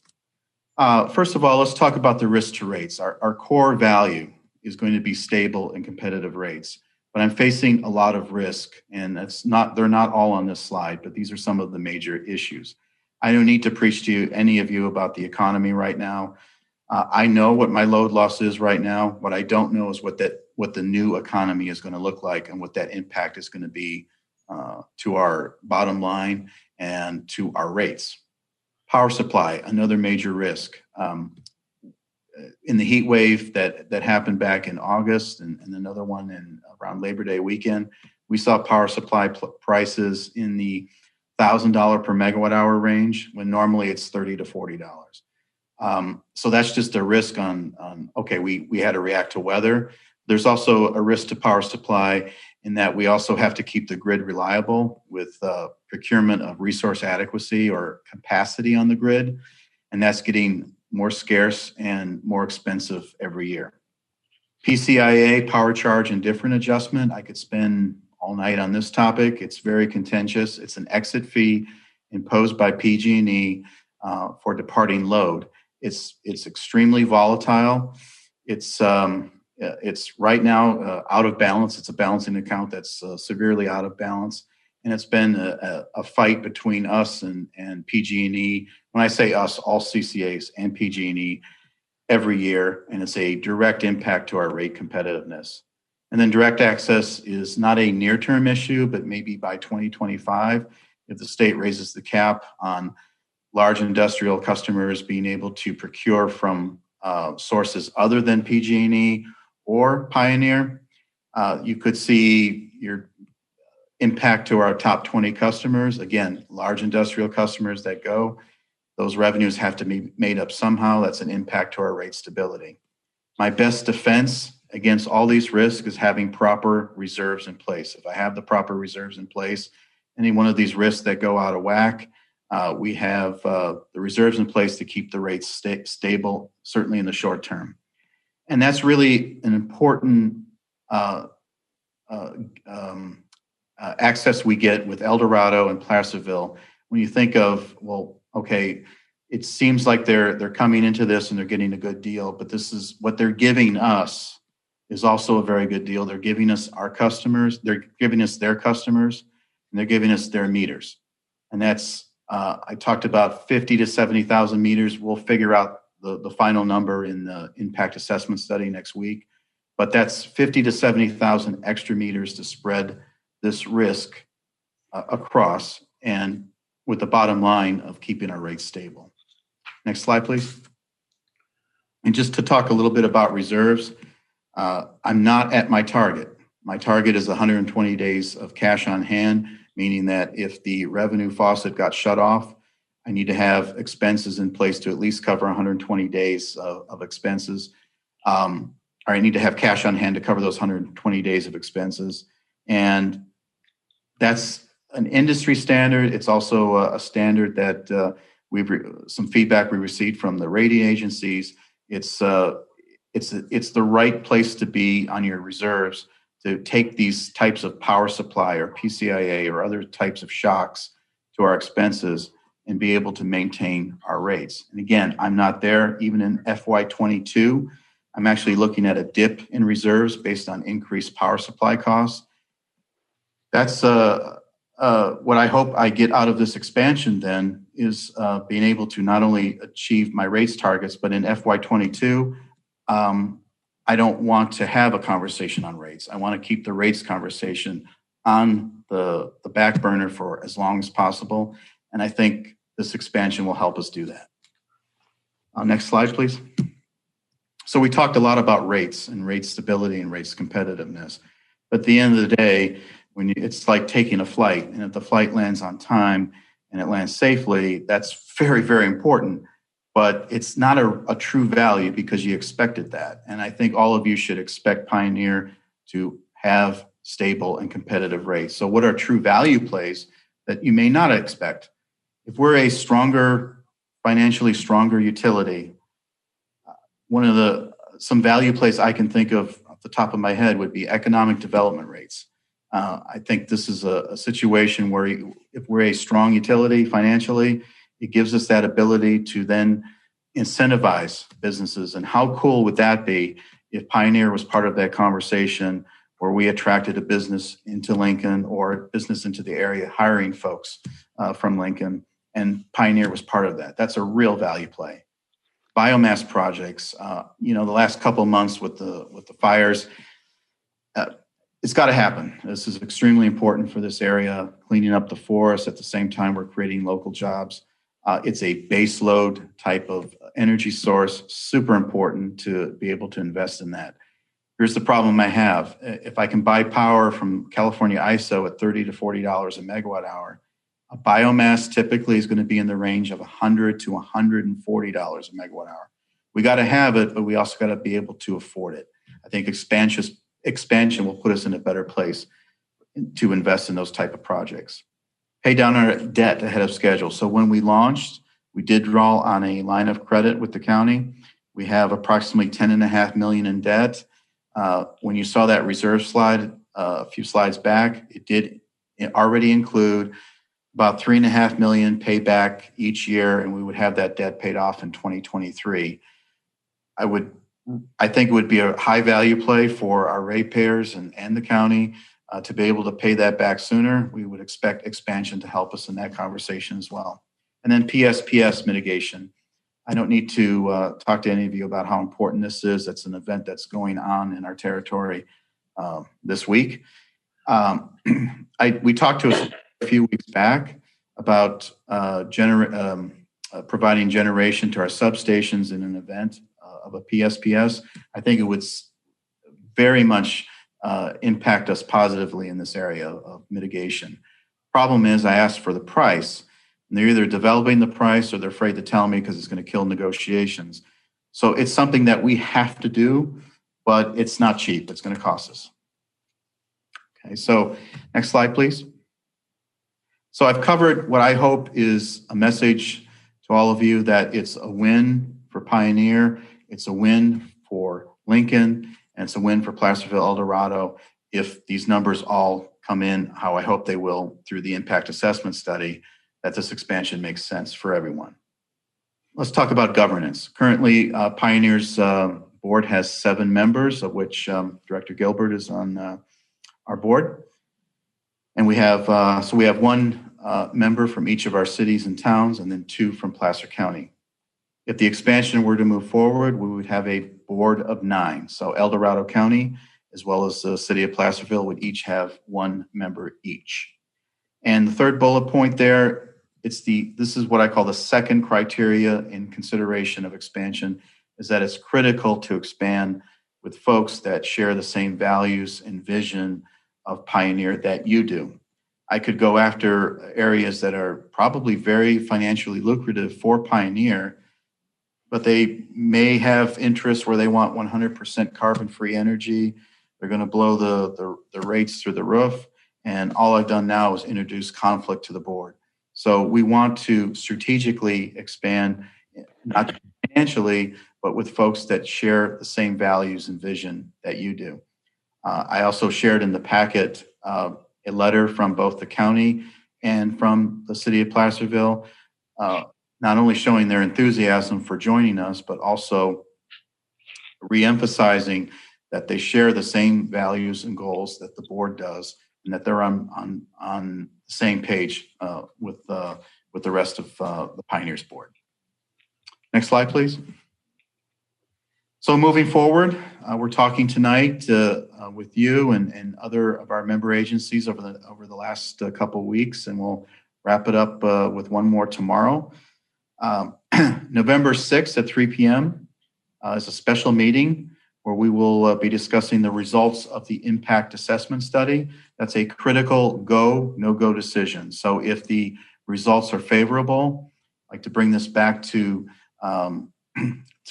First of all, let's talk about the risk to rates. Our core value is going to be stable and competitive rates. But I'm facing a lot of risk, and they're not all on this slide, but these are some of the major issues. I don't need to preach to any of you about the economy right now. I know what my load loss is right now. What I don't know is what the new economy is going to look like and what that impact is going to be to our bottom line and to our rates. Power supply, another major risk. In the heat wave that happened back in August and another one around Labor Day weekend, we saw power supply prices in the $1,000 per megawatt hour range when normally it's $30 to $40. So that's just a risk on okay, we had to react to weather. There's also a risk to power supply in that we also have to keep the grid reliable with procurement of resource adequacy or capacity on the grid. And that's getting more scarce and more expensive every year. PCIA, power charge and different adjustment. I could spend all night on this topic. It's very contentious. It's an exit fee imposed by PG&E for departing load. It's extremely volatile. It's right now out of balance. It's a balancing account that's severely out of balance. And it's been a fight between us and PG&E. When I say us, all CCAs and PG&E every year, and it's a direct impact to our rate competitiveness. And then direct access is not a near-term issue, but maybe by 2025, if the state raises the cap on large industrial customers being able to procure from sources other than PG&E or Pioneer, you could see your impact to our top 20 customers. Again, large industrial customers that go, those revenues have to be made up somehow. That's an impact to our rate stability. My best defense against all these risks is having proper reserves in place. If I have the proper reserves in place, any one of these risks that go out of whack, we have the reserves in place to keep the rates stable, certainly in the short term. And that's really an important access we get with El Dorado and Placerville. When you think of, well, okay, it seems like they're coming into this and they're getting a good deal, but this is what they're giving us is also a very good deal. They're giving us our customers, they're giving us their customers, and they're giving us their meters. And that's, I talked about 50 to 70,000 meters. We'll figure out the final number in the impact assessment study next week. But that's 50 to 70,000 extra meters to spread this risk across, and with the bottom line of keeping our rates stable. Next slide, please. And just to talk a little bit about reserves, I'm not at my target. My target is 120 days of cash on hand, meaning that if the revenue faucet got shut off, I need to have expenses in place to at least cover 120 days of expenses. Or I need to have cash on hand to cover those 120 days of expenses. And that's an industry standard. It's also a standard that some feedback we received from the rating agencies. It's the right place to be on your reserves to take these types of power supply or PCIA or other types of shocks to our expenses and be able to maintain our rates. And again, I'm not there. Even in FY22, I'm actually looking at a dip in reserves based on increased power supply costs. That's what I hope I get out of this expansion then is being able to not only achieve my rates targets, but in FY22, I don't want to have a conversation on rates. I want to keep the rates conversation on the back burner for as long as possible. And I think this expansion will help us do that. Next slide, please. So we talked a lot about rates and rate stability and rates competitiveness. But at the end of the day, it's like taking a flight, and if the flight lands on time and it lands safely, that's very, very important. But it's not a true value because you expected that. And I think all of you should expect Pioneer to have stable and competitive rates. So what are true value plays that you may not expect? If we're a financially stronger utility, some value plays I can think of off the top of my head would be economic development rates. I think this is a situation where if we're a strong utility financially, it gives us that ability to then incentivize businesses. And how cool would that be if Pioneer was part of that conversation where we attracted a business into Lincoln or a business into the area, hiring folks from Lincoln, and Pioneer was part of that. That's a real value play. Biomass projects, the last couple of months with the fires, it's got to happen. This is extremely important for this area, cleaning up the forest. At the same time, we're creating local jobs. It's a base load type of energy source, super important to be able to invest in that. Here's the problem I have. If I can buy power from California ISO at $30 to $40 a megawatt hour, a biomass typically is going to be in the range of $100 to $140 a megawatt hour. We got to have it, but we also got to be able to afford it. I think expansion will put us in a better place to invest in those type of projects. Pay down our debt ahead of schedule. So when we launched, we did draw on a line of credit with the county. We have approximately $10.5 million in debt. When you saw that reserve slide a few slides back, it already include about $3.5 million payback each year, and we would have that debt paid off in 2023. I think it would be a high value play for our ratepayers and the county to be able to pay that back sooner. We would expect expansion to help us in that conversation as well. And then PSPS mitigation. I don't need to talk to any of you about how important this is. That's an event that's going on in our territory this week. We talked to us a few weeks back about providing generation to our substations in an event of a PSPS. I think it would very much impact us positively in this area of mitigation. Problem is, I asked for the price, and they're either developing the price or they're afraid to tell me because it's going to kill negotiations. So it's something that we have to do, but it's not cheap. It's going to cost us. Okay, so next slide, please. So I've covered what I hope is a message to all of you that it's a win for Pioneer, it's a win for Lincoln, and it's a win for Placerville, El Dorado if these numbers all come in how I hope they will through the impact assessment study, that this expansion makes sense for everyone. Let's talk about governance. Currently, Pioneer's board has 7 members, of which Director Gilbert is on our board. And we have 1 member from each of our cities and towns, and then 2 from Placer County. If the expansion were to move forward, we would have a board of 9. So El Dorado County, as well as the city of Placerville, would each have 1 member each. And the third bullet point there, this is what I call the second criteria in consideration of expansion, is that it's critical to expand with folks that share the same values and vision of Pioneer that you do. I could go after areas that are probably very financially lucrative for Pioneer, but they may have interests where they want 100% carbon-free energy. They're going to blow the rates through the roof. And all I've done now is introduce conflict to the board. So we want to strategically expand, not financially, but with folks that share the same values and vision that you do. I also shared in the packet a letter from both the county and from the city of Placerville, not only showing their enthusiasm for joining us, but also reemphasizing that they share the same values and goals that the board does and that they're on the same page with the rest of the Pioneers Board. Next slide, please. So moving forward, we're talking tonight with you and other of our member agencies over the last couple of weeks, and we'll wrap it up with one more tomorrow. November 6th at 3 p.m. Is a special meeting where we will be discussing the results of the impact assessment study. That's a critical go, no-go decision. So if the results are favorable, I'd like to bring this back to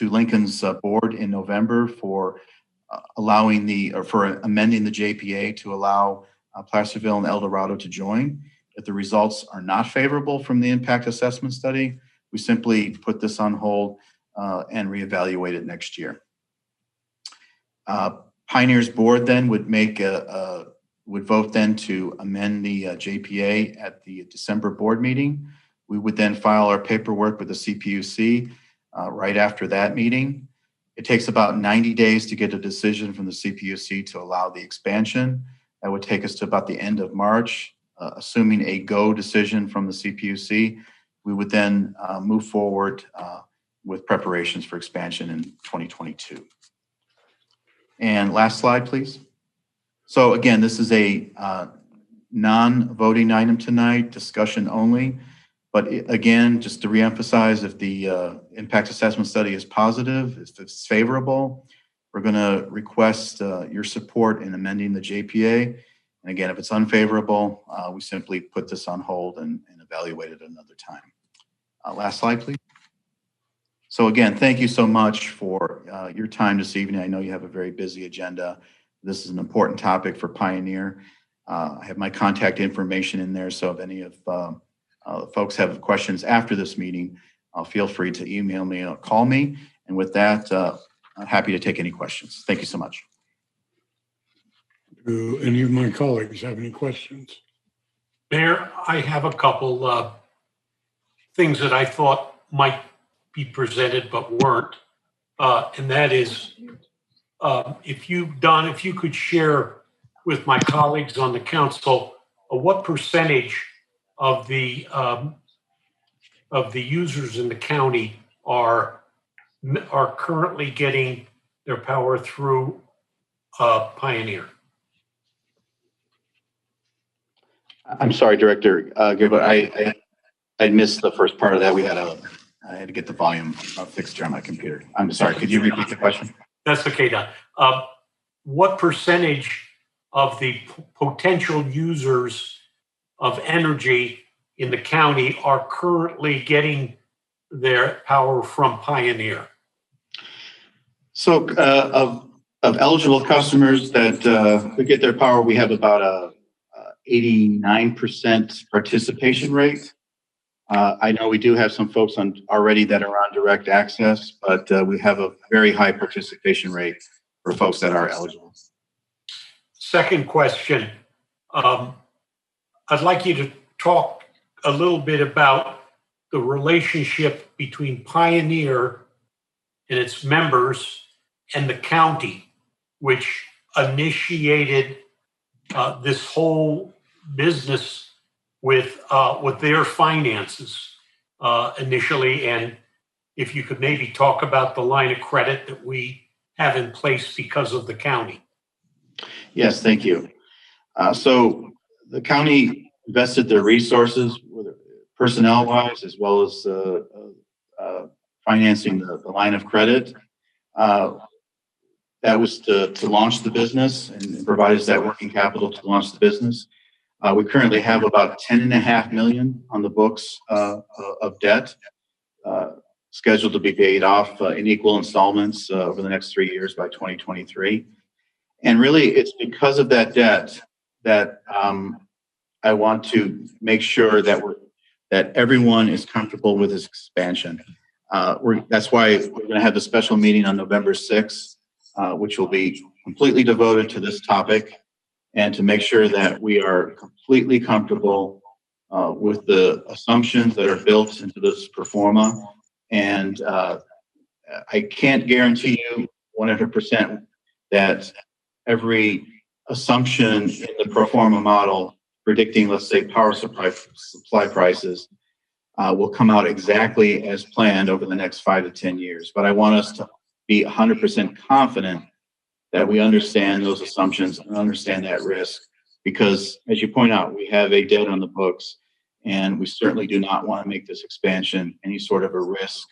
Lincoln's board in November for amending the JPA to allow Placerville and El Dorado to join. If the results are not favorable from the impact assessment study, we simply put this on hold and reevaluate it next year. Pioneers Board then would vote then to amend the JPA at the December board meeting. We would then file our paperwork with the CPUC right after that meeting. It takes about 90 days to get a decision from the CPUC to allow the expansion. That would take us to about the end of March. Assuming a go decision from the CPUC, we would then move forward with preparations for expansion in 2022. And last slide, please. So again, this is a non-voting item tonight, discussion only. But again, just to reemphasize, if the impact assessment study is positive, if it's favorable, we're going to request your support in amending the JPA. And again, if it's unfavorable, we simply put this on hold and evaluate it another time. Last slide, please. So again, thank you so much for your time this evening. I know you have a very busy agenda. This is an important topic for Pioneer. I have my contact information in there, so if any of folks have questions after this meeting, feel free to email me or call me. And with that, I'm happy to take any questions. Thank you so much. Do any of my colleagues have any questions? Mayor, I have a couple things that I thought might be presented but weren't. And that is, if you could share with my colleagues on the council, what percentage of the users in the county are currently getting their power through Pioneer? I'm sorry, Director Gilbert. I missed the first part of that. I had to get the volume fixed here on my computer. I'm sorry. Could you repeat the question? That's okay, Don. What percentage of the potential users of energy in the county are currently getting their power from Pioneer? So of eligible customers that get their power, we have about a 89% participation rate. I know we do have some folks already that are on direct access, but we have a very high participation rate for folks that are eligible. Second question. I'd like you to talk a little bit about the relationship between Pioneer and its members and the county, which initiated this whole business with their finances initially. And if you could maybe talk about the line of credit that we have in place because of the county. Yes, thank you. So the county invested their resources, personnel-wise, as well as financing the line of credit. That was to launch the business and provide us that working capital to launch the business. We currently have about $10.5 million on the books of debt scheduled to be paid off in equal installments over the next 3 years by 2023. And really, it's because of that debt that I want to make sure that everyone is comfortable with this expansion. That's why we're going to have the special meeting on November 6th, which will be completely devoted to this topic and to make sure that we are completely comfortable with the assumptions that are built into this pro forma. And I can't guarantee you 100% that every assumption in the pro forma model predicting, let's say, power supply prices will come out exactly as planned over the next 5 to 10 years. But I want us to be 100% confident that we understand those assumptions and understand that risk, because as you point out, we have a debt on the books, and we certainly do not want to make this expansion any sort of a risk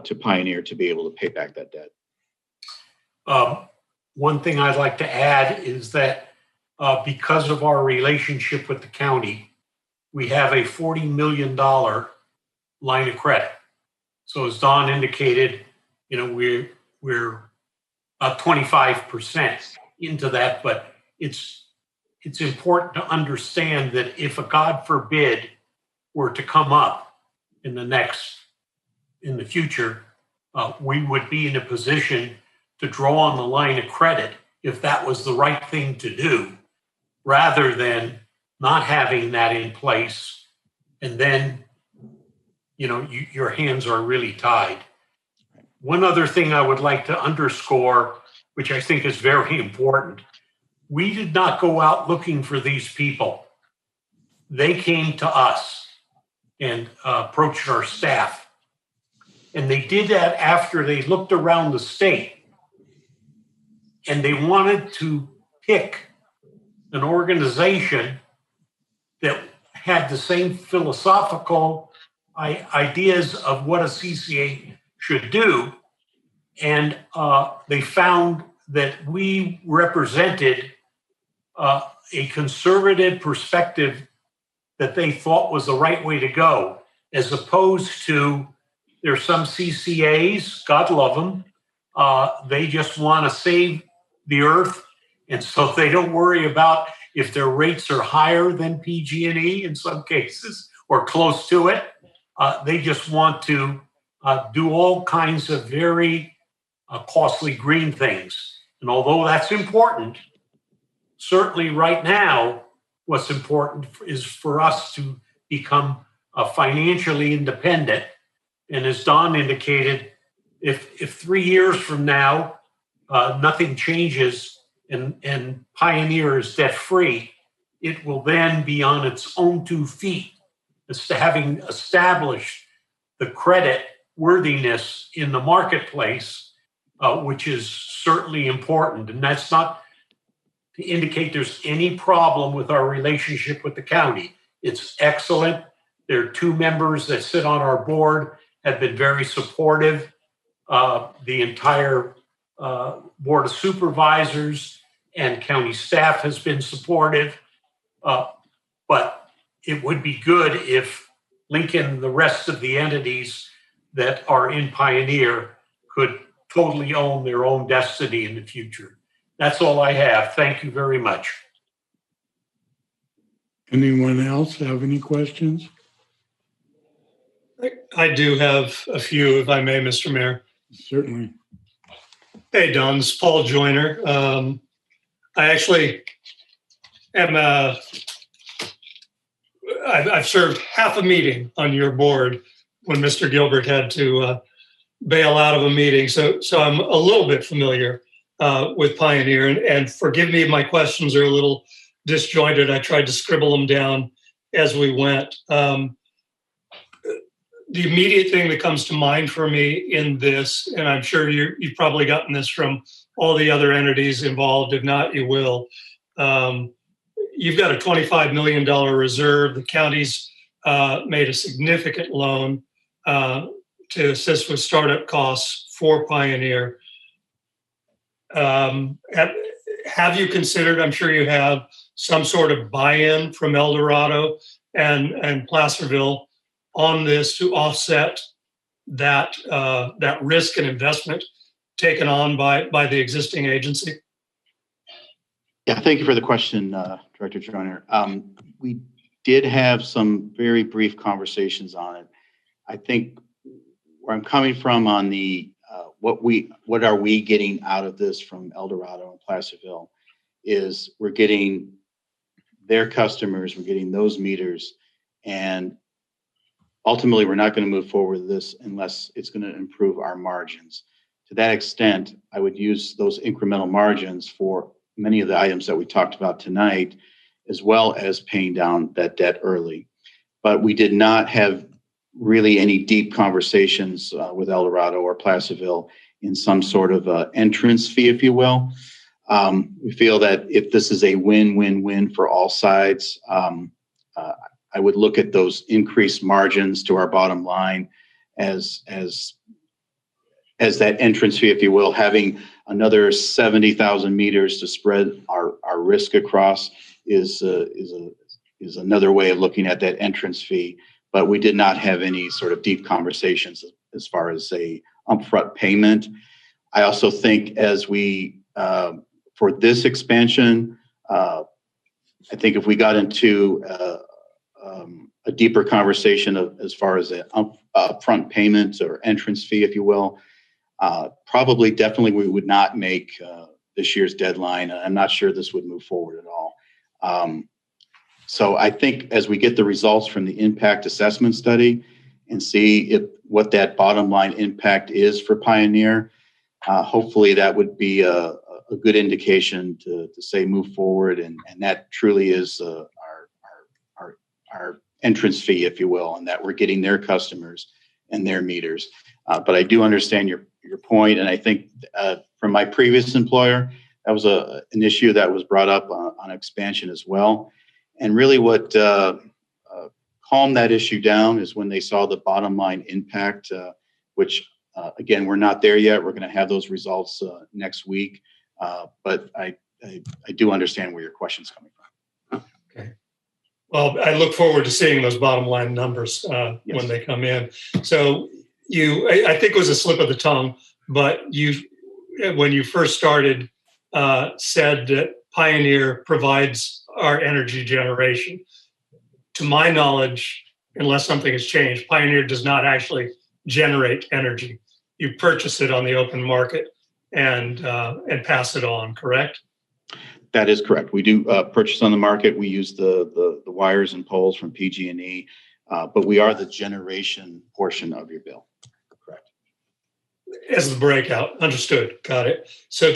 to Pioneer to be able to pay back that debt. One thing I'd like to add is that because of our relationship with the county, we have a $40 million line of credit. So as Don indicated, we're 25% into that, but it's important to understand that if a God forbid were to come up in the future, we would be in a position to draw on the line of credit if that was the right thing to do, rather than not having that in place, and then your hands are really tied. One other thing I would like to underscore, which I think is very important, we did not go out looking for these people. They came to us and approached our staff. And they did that after they looked around the state, and they wanted to pick an organization that had the same philosophical ideas of what a CCA should do. And they found that we represented a conservative perspective that they thought was the right way to go, as opposed to there's some CCAs, God love them, they just want to save the earth, and so they don't worry about if their rates are higher than PG&E in some cases or close to it. They just want to do all kinds of very costly green things. And although that's important, certainly right now, what's important is for us to become financially independent. And as Don indicated, if 3 years from now, nothing changes and Pioneer is debt-free, it will then be on its own 2 feet, as to having established the credit worthiness in the marketplace, which is certainly important. And that's not to indicate there's any problem with our relationship with the county. It's excellent. There are 2 members that sit on our board, have been very supportive. The entire Board of Supervisors and county staff has been supportive. But it would be good if Lincoln and the rest of the entities that are in Pioneer could totally own their own destiny in the future. That's all I have. Thank you very much. Anyone else have any questions? I do have a few, if I may, Mr. Mayor. Certainly. Hey, Don, this is Paul Joyner. I actually am I've served half a meeting on your board when Mr. Gilbert had to bail out of a meeting. So I'm a little bit familiar with Pioneer, and forgive me if my questions are a little disjointed. I tried to scribble them down as we went. The immediate thing that comes to mind for me in this, and I'm sure you've probably gotten this from all the other entities involved, if not, you will. You've got a $25 million reserve. The county's made a significant loan to assist with startup costs for Pioneer. Have you considered, I'm sure you have, some sort of buy-in from El Dorado and Placerville on this to offset that risk and investment taken on by the existing agency? Yeah, thank you for the question, Director Joyner. We did have some very brief conversations on it. I think where I'm coming from on the what are we getting out of this from El Dorado and Placerville is we're getting their customers, we're getting those meters, and ultimately we're not going to move forward with this unless it's going to improve our margins. To that extent, I would use those incremental margins for many of the items that we talked about tonight, as well as paying down that debt early. But we did not have really any deep conversations with El Dorado or Placerville in some sort of entrance fee, if you will. We feel that if this is a win-win-win for all sides, I would look at those increased margins to our bottom line as that entrance fee, if you will, having another 70,000 meters to spread our risk across is another way of looking at that entrance fee. But we did not have any sort of deep conversations as far as a upfront payment. I also think as we, for this expansion, I think if we got into a deeper conversation as far as an upfront payment or entrance fee, if you will, definitely we would not make this year's deadline. I'm not sure this would move forward at all. So I think as we get the results from the impact assessment study and see what that bottom line impact is for Pioneer, hopefully that would be a good indication to say move forward, and that truly is our entrance fee, if you will, and that we're getting their customers and their meters. But I do understand your point, and I think from my previous employer, that was an issue that was brought up on expansion as well. And really what calmed that issue down is when they saw the bottom line impact, which again, we're not there yet. We're going to have those results next week. But I do understand where your question's coming from. Okay. Well, I look forward to seeing those bottom line numbers Yes. when they come in. So I think it was a slip of the tongue, but when you first started, said that Pioneer provides our energy generation. To my knowledge, unless something has changed, Pioneer does not actually generate energy. You purchase it on the open market and pass it on, correct? That is correct. We do purchase on the market. We use the wires and poles from PG&E, but we are the generation portion of your bill. Correct. As the breakout, understood, got it. So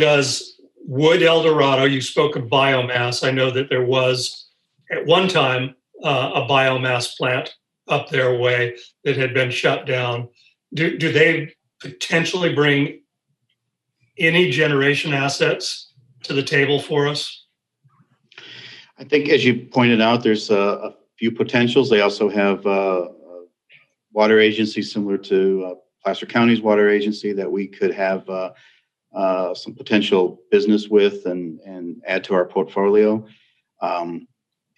would El Dorado, you spoke of biomass. I know that there was at one time a biomass plant up their way that had been shut down. Do they potentially bring any generation assets to the table for us? I think, as you pointed out, there's a few potentials. They also have water agencies similar to Placer County's water agency that we could have some potential business with and add to our portfolio.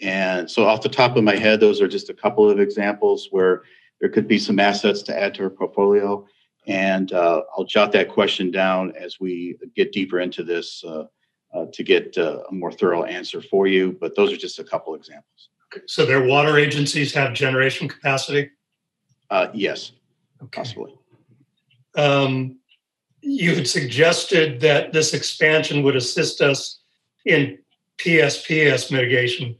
And so off the top of my head, those are just a couple of examples where there could be some assets to add to our portfolio. And I'll jot that question down as we get deeper into this to get a more thorough answer for you. But those are just a couple examples. Okay. So their water agencies have generation capacity? Yes, okay. Possibly. You had suggested that this expansion would assist us in PSPS mitigation.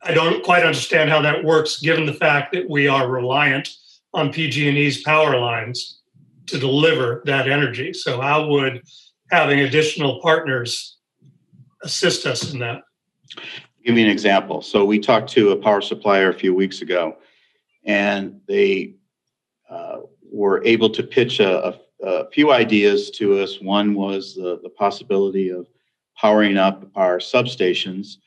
I don't quite understand how that works, given the fact that we are reliant on PG&E's power lines to deliver that energy. So how would having additional partners assist us in that? I'll give you an example. So we talked to a power supplier a few weeks ago, and they were able to pitch a few ideas to us. One was the possibility of powering up our substations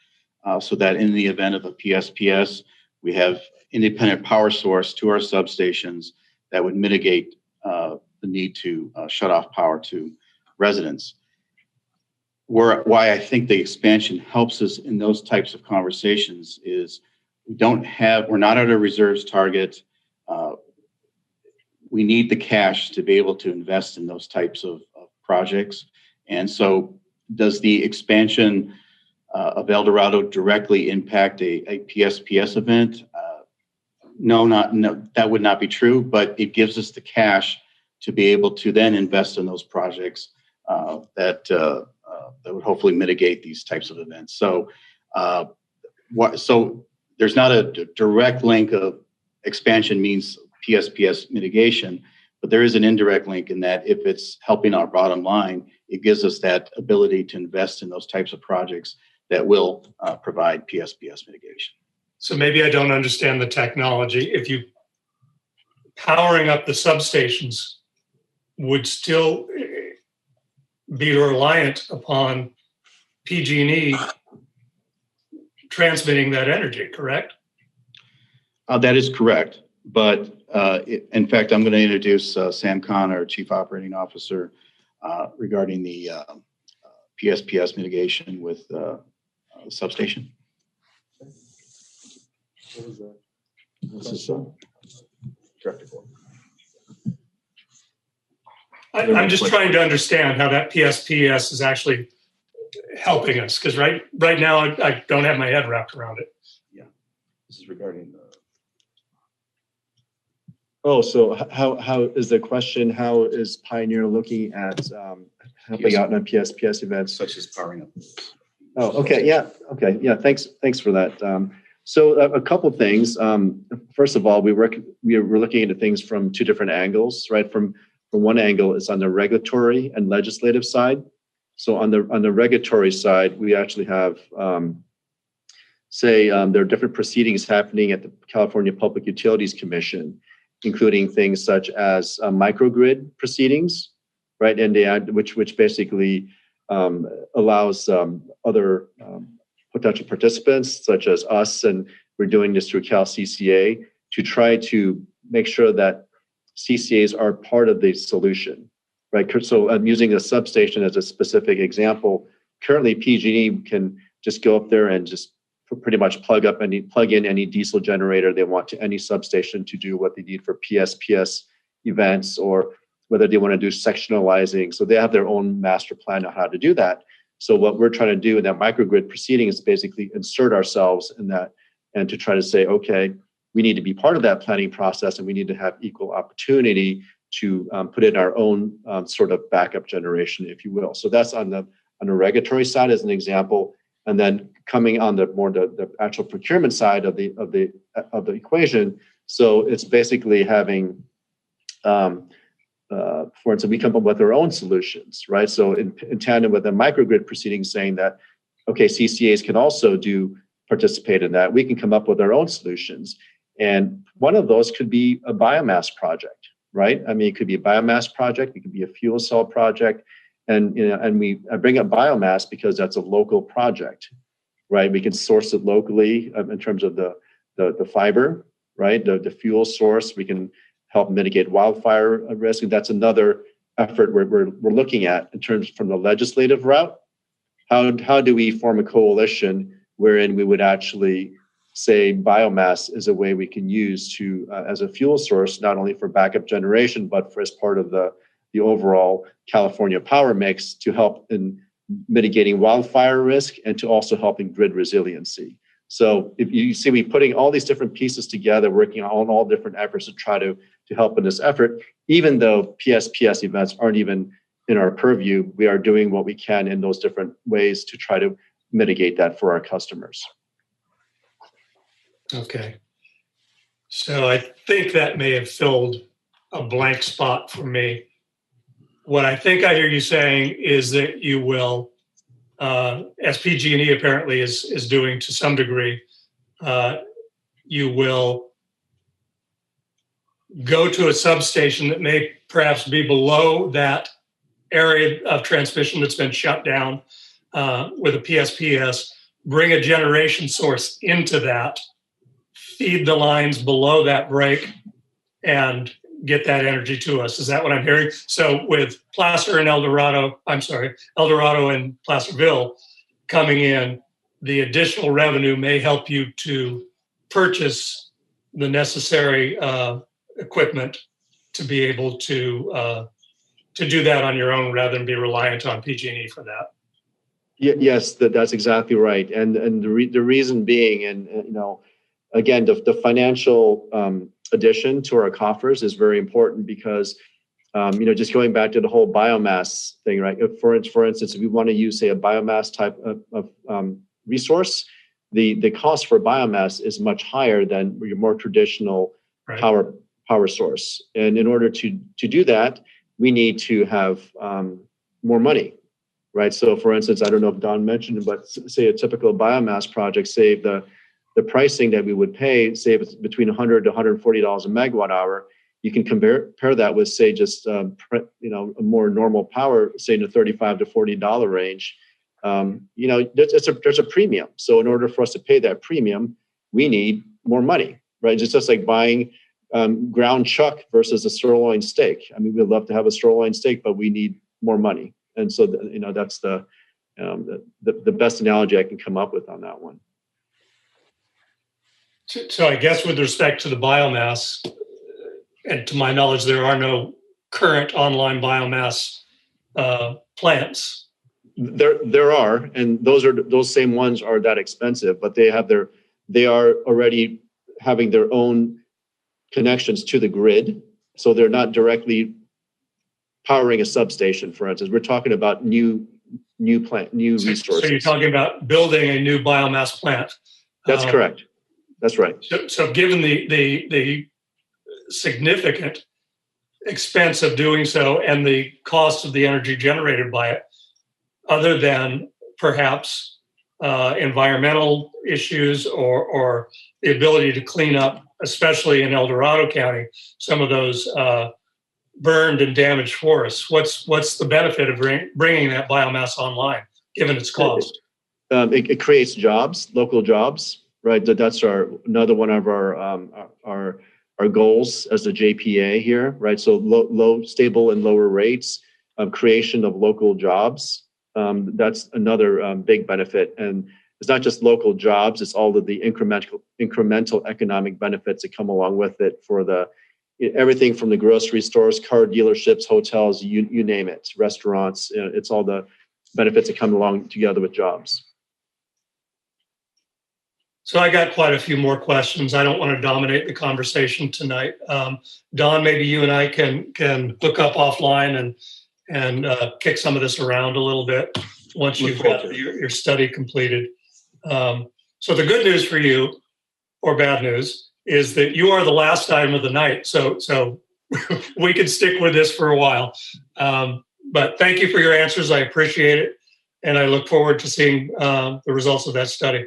so that in the event of a PSPS, we have independent power source to our substations that would mitigate the need to shut off power to residents. Why I think the expansion helps us in those types of conversations is we're not at a reserves target. We need the cash to be able to invest in those types of projects. And so does the expansion of El Dorado directly impact a PSPS event? No, that would not be true, but it gives us the cash to be able to then invest in those projects that would hopefully mitigate these types of events. So, so there's not a direct link of expansion means PSPS mitigation, But there is an indirect link in that if it's helping our bottom line, it gives us that ability to invest in those types of projects that will provide PSPS mitigation. So maybe I don't understand the technology. If you powering up the substations would still be reliant upon PG&E transmitting that energy, correct? That is correct. But in fact, I'm going to introduce Sam Khan, our Chief Operating Officer, regarding the PSPS mitigation with substation. What was that? This is Director Gordon. I'm just trying to understand how that PSPS is actually helping us, because right now I don't have my head wrapped around it. Yeah, this is regarding the. Oh, so how is the question? How is Pioneer looking at helping out on PSPS events, such as powering up? Oh, okay, yeah, okay, yeah. Thanks for that. So a couple things. First of all, we're looking into things from two different angles, right? From one angle, it's on the regulatory and legislative side. So on the regulatory side, we actually have, there are different proceedings happening at the California Public Utilities Commission, including things such as microgrid proceedings, right? And which basically allows other potential participants, such as us, and we're doing this through CalCCA, to try to make sure that CCAs are part of the solution, right? So I'm using a substation as a specific example. Currently, PG&E can just go up there and just pretty much plug in any diesel generator they want to any substation to do what they need for PSPS events, or whether they want to do sectionalizing. So they have their own master plan on how to do that. So what we're trying to do in that microgrid proceeding is basically insert ourselves in that, and to try to say, okay, we need to be part of that planning process, and we need to have equal opportunity to put in our own sort of backup generation, if you will. So that's on the regulatory side as an example. And then coming on the actual procurement side of the equation. So it's basically having, for instance, we come up with our own solutions, right? So in tandem with the microgrid proceeding, saying that, okay, CCAs can also participate in that. We can come up with our own solutions. And one of those could be a biomass project, right? I mean, it could be a biomass project, it could be a fuel cell project. And I bring up biomass because that's a local project, right? We can source it locally in terms of the fiber, right? The fuel source. We can help mitigate wildfire risk. And that's another effort we're looking at in terms from the legislative route. How do we form a coalition wherein we would actually say biomass is a way we can use to as a fuel source, not only for backup generation, but as part of the overall California power mix, to help in mitigating wildfire risk and to also help in grid resiliency. So if you see me putting all these different pieces together, working on all different efforts to try to help in this effort, even though PSPS events aren't even in our purview, we are doing what we can in those different ways to try to mitigate that for our customers. Okay. So I think that may have filled a blank spot for me. What I think I hear you saying is that you will, as PG&E apparently is doing to some degree, you will go to a substation that may perhaps be below that area of transmission that's been shut down with a PSPS, bring a generation source into that, feed the lines below that break, and get that energy to us. Is that what I'm hearing? So with Placer and Eldorado and Placerville coming in, the additional revenue may help you to purchase the necessary equipment to be able to do that on your own rather than be reliant on PG&E for that. Yes, that's exactly right. And the reason being, and again, the financial addition to our coffers is very important because, just going back to the whole biomass thing, right? For instance, if we want to use, say, a biomass type of resource, the cost for biomass is much higher than your more traditional right. power source. And in order to do that, we need to have more money, right? So for instance, I don't know if Don mentioned it, but say a typical biomass project, say the pricing that we would pay, say if it's between $100 to $140 a megawatt hour, you can compare that with, say, just a more normal power, say in the $35 to $40 range. There's a premium. So in order for us to pay that premium, we need more money, right? It's just like buying ground chuck versus a sirloin steak. I mean, we'd love to have a sirloin steak, but we need more money. And so, that's the best analogy I can come up with on that one. So I guess with respect to the biomass, and to my knowledge, there are no current online biomass plants. There are, and those same ones are that expensive, but they are already having their own connections to the grid, so they're not directly powering a substation. For instance, we're talking about new resources. So you're talking about building a new biomass plant. That's correct. That's right. So given the significant expense of doing so and the cost of the energy generated by it, other than perhaps environmental issues or the ability to clean up, especially in El Dorado County, some of those burned and damaged forests, what's the benefit of bringing that biomass online, given its cost? It creates jobs, local jobs, right? That's another one of our goals as the JPA here, right? So low, stable, and lower rates, creation of local jobs. That's another big benefit, and it's not just local jobs; it's all of the incremental economic benefits that come along with it for everything from the grocery stores, car dealerships, hotels, you name it, restaurants. It's all the benefits that come along together with jobs. So I got quite a few more questions. I don't want to dominate the conversation tonight. Don, maybe you and I can hook up offline and kick some of this around a little bit once you've got your study completed. So the good news for you, or bad news, is that you are the last item of the night. So we can stick with this for a while. But thank you for your answers. I appreciate it. And I look forward to seeing the results of that study.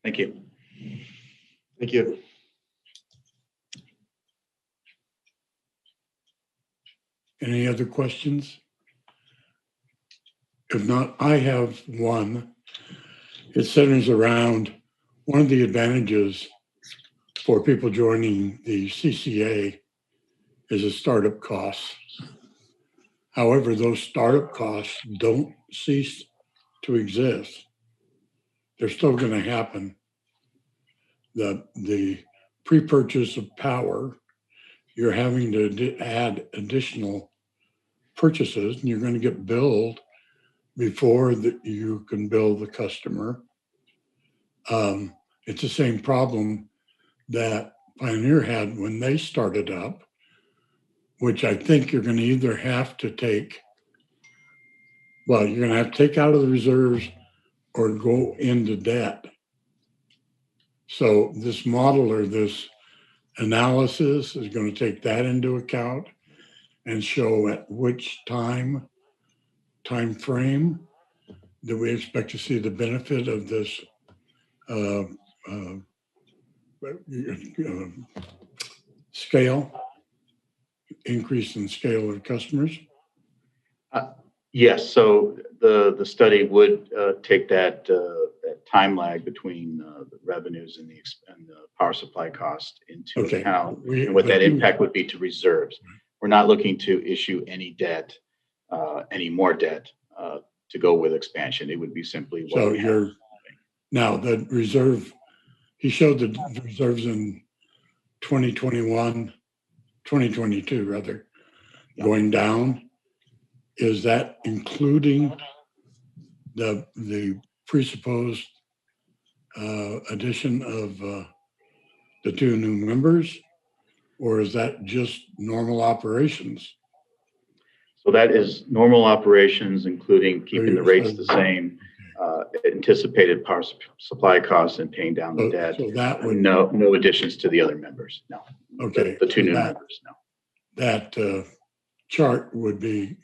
Thank you. Thank you. Any other questions? If not, I have one. It centers around one of the advantages for people joining the CCA is the startup costs. However, those startup costs don't cease to exist. They're still going to happen. The pre-purchase of power, you're having to add additional purchases, and you're going to get billed before you can bill the customer. It's the same problem that Pioneer had when they started up, which I think you're going to either have to take, you're going to have to take out of the reserves or go into debt. So this model or this analysis is going to take that into account and show at which time frame do we expect to see the benefit of this increase in scale of customers? Yes. So the study would take that time lag between the revenues and the power supply cost into account, and what that impact would be to reserves. We're not looking to issue any debt, any more debt to go with expansion. It would be simply what we have. Now the reserve. He showed the reserves in 2021, 2022 rather, going down. Is that including the presupposed addition of the two new members, or is that just normal operations? So that is normal operations, including keeping the rates the same, anticipated power supply costs, and paying down the debt. So that would no additions to the other members. No. Okay. The two new numbers now. That chart would be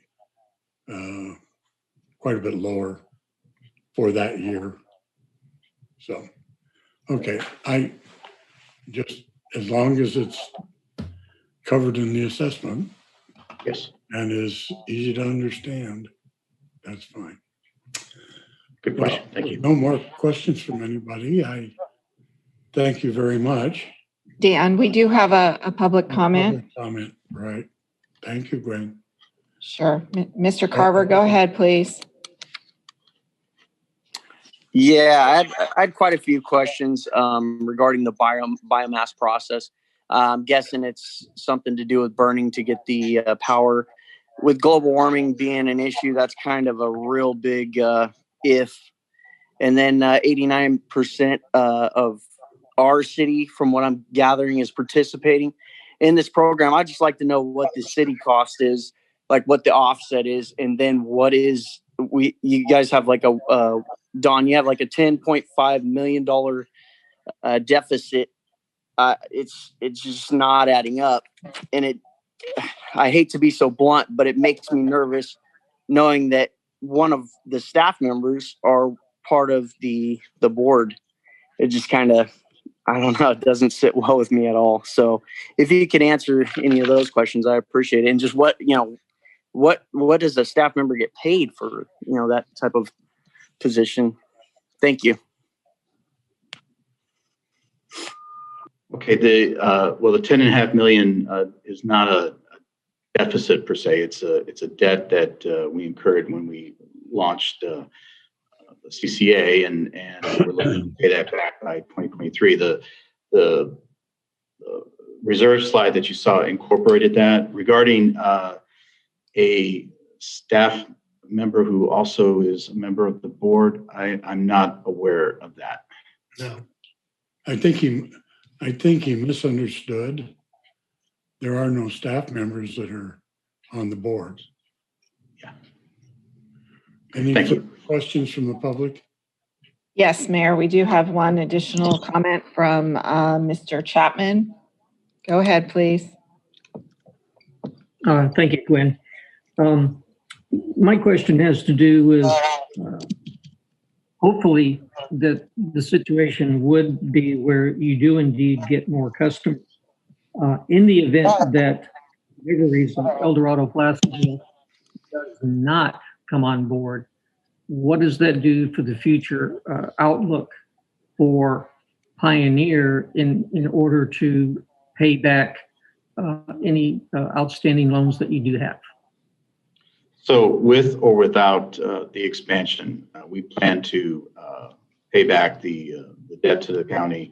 quite a bit lower for that year. So, okay, I just, as long as it's covered in the assessment. Yes. And is easy to understand, that's fine. Good question. Thank you. No more questions from anybody. I thank you very much. Dan, we do have a public comment. Public comment, right. Thank you, Gwen. Sure. Mr. Carver, go ahead, please. Yeah, I had quite a few questions regarding the biomass process. I'm guessing it's something to do with burning to get the power. With global warming being an issue, that's kind of a real big if. And then 89% of our city, from what I'm gathering, is participating in this program. I'd just like to know what the city cost is, like what the offset is, and then what is you guys have like a Don, you have like a $10.5 million deficit. It's just not adding up, and I hate to be so blunt, but it makes me nervous knowing that one of the staff members are part of the board. It just kind of, I don't know, it doesn't sit well with me at all. So if you could answer any of those questions, I appreciate it. And just what does a staff member get paid for, that type of position? Thank you. Okay, the $10.5 million is not a deficit per se. It's a debt that we incurred when we launched the CCA, and we're looking to pay that back by 2023. The reserve slide that you saw incorporated that. Regarding a staff member who also is a member of the board, I'm not aware of that. No, I think he misunderstood. There are no staff members that are on the board. Yeah. Any questions from the public? Yes, Mayor, we do have one additional comment from Mr. Chapman. Go ahead, please. Thank you, Gwen. My question has to do with hopefully that the situation would be where you do indeed get more customers. In the event that Gregory's Eldorado Placerville does not come on board, what does that do for the future outlook for Pioneer in order to pay back any outstanding loans that you do have? So with or without the expansion, we plan to pay back the debt to the county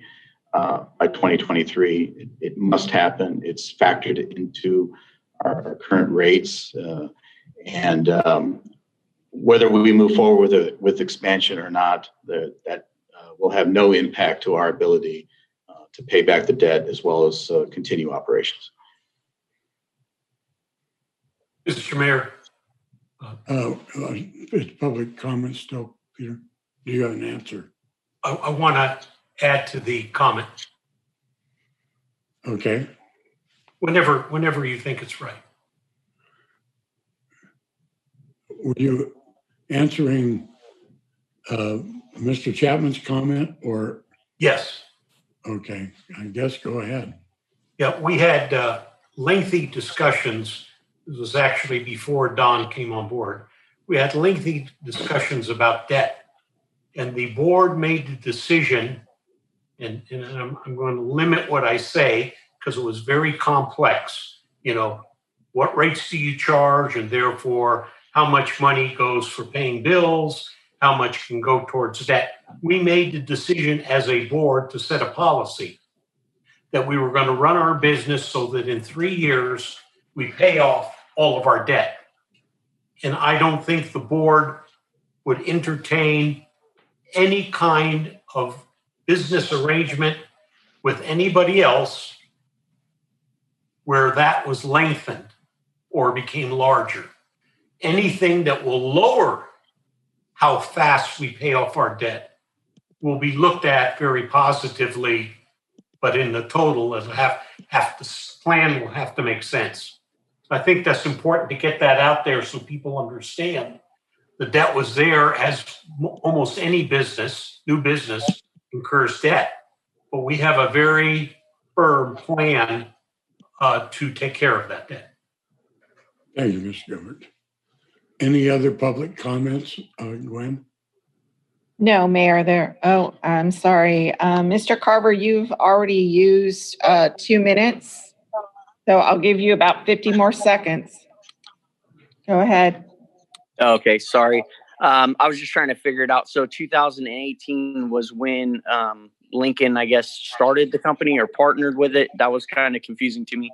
by 2023. It must happen. It's factored into our current rates. And whether we move forward with expansion or not, that will have no impact to our ability to pay back the debt as well as continue operations. Mr. Mayor. It's public comment still, Peter. Do you have an answer? I want to add to the comment. Okay. Whenever you think it's right. Were you answering Mr. Chapman's comment or? Yes. Okay, I guess go ahead. Yeah, we had lengthy discussions. This was actually before Don came on board. We had lengthy discussions about debt, and the board made the decision, and I'm going to limit what I say because it was very complex. What rates do you charge, and therefore how much money goes for paying bills, how much can go towards debt. We made the decision as a board to set a policy that we were going to run our business so that in 3 years, we pay off all of our debt. And I don't think the board would entertain any kind of business arrangement with anybody else where that was lengthened or became larger. Anything that will lower how fast we pay off our debt will be looked at very positively but in the total, it'll have the plan will have to make sense. I think that's important to get that out there so people understand the debt was there, as almost any business, new business, incurs debt. But we have a very firm plan to take care of that debt. Thank you, Mr. Gilbert. Any other public comments, Gwen? No, Mayor, oh, I'm sorry. Mr. Carver, you've already used 2 minutes, so I'll give you about 50 more seconds. Go ahead. Okay, sorry. I was just trying to figure it out. So 2018 was when Lincoln, I guess, started the company or partnered with it. That was kind of confusing to me.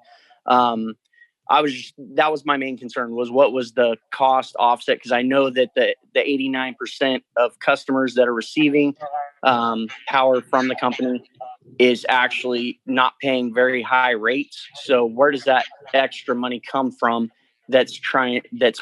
That was my main concern, was what was the cost offset? Because I know that the 89% of customers that are receiving power from the company is actually not paying very high rates. So where does that extra money come from that's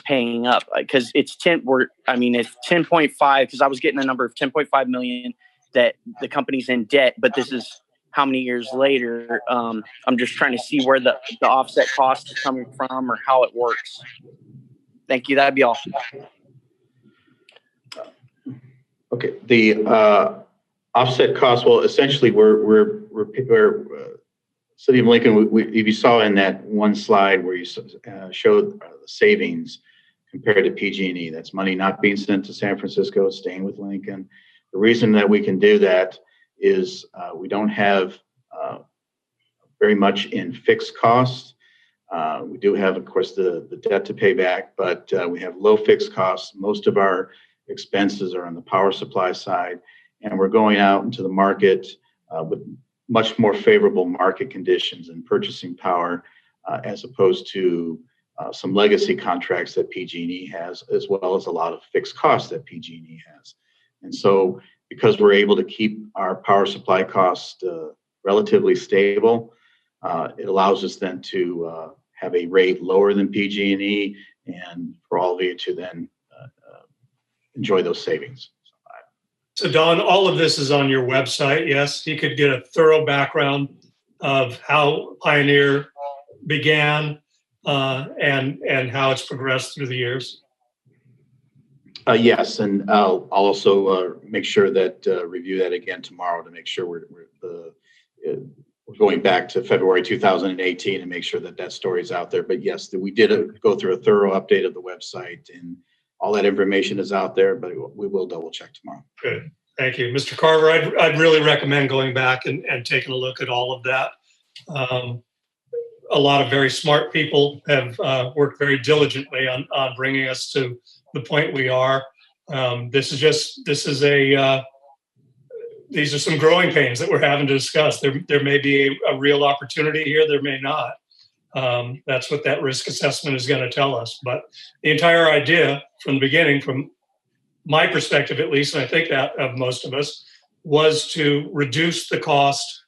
paying up? Because it's 10.5, because I was getting a number of 10.5 million that the company's in debt, but this is how many years later. I'm just trying to see where the offset cost is coming from or how it works. Thank you. That'd be all. Okay, the offset cost. Well, essentially, we're City of Lincoln. If you saw in that one slide where you showed the savings compared to PG&E, that's money not being sent to San Francisco, staying with Lincoln. The reason that we can do that is we don't have very much in fixed costs. We do have, of course, the debt to pay back, but we have low fixed costs. Most of our expenses are on the power supply side, and we're going out into the market with much more favorable market conditions and purchasing power as opposed to some legacy contracts that PG&E has, as well as a lot of fixed costs that PG&E has. And so because we're able to keep our power supply costs relatively stable, it allows us then to have a rate lower than PG&E and for all of you to then enjoy those savings. So Don, all of this is on your website, yes? You could get a thorough background of how Pioneer began and how it's progressed through the years. Yes, and I'll also make sure that review that again tomorrow to make sure we're going back to February 2018 and make sure that story is out there. But yes, we did go through a thorough update of the website, and all that information is out there, but we will double check tomorrow. Good. Thank you. Mr. Carver, I'd really recommend going back and taking a look at all of that. A lot of very smart people have worked very diligently on bringing us to the point we are. These are some growing pains that we're having to discuss. There may be a real opportunity here, there may not. That's what that risk assessment is going to tell us. But the entire idea from the beginning, from my perspective at least, and I think that of most of us, was to reduce the cost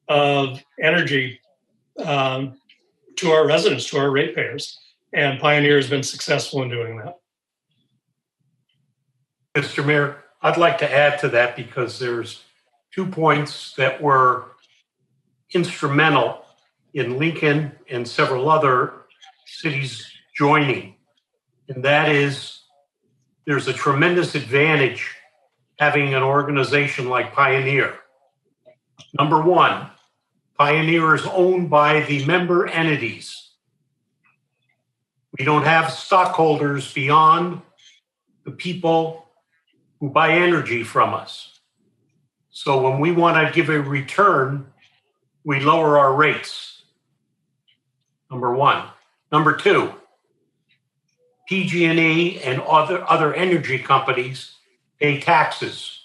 of energy to our residents, to our ratepayers. And Pioneer has been successful in doing that. Mr. Mayor, I'd like to add to that because there's 2 points that were instrumental in Lincoln and several other cities joining. And that is, there's a tremendous advantage having an organization like Pioneer. Number one, Pioneer is owned by the member entities. We don't have stockholders beyond the people who buy energy from us. So when we want to give a return, we lower our rates. Number one. Number two, PG&E and other energy companies pay taxes.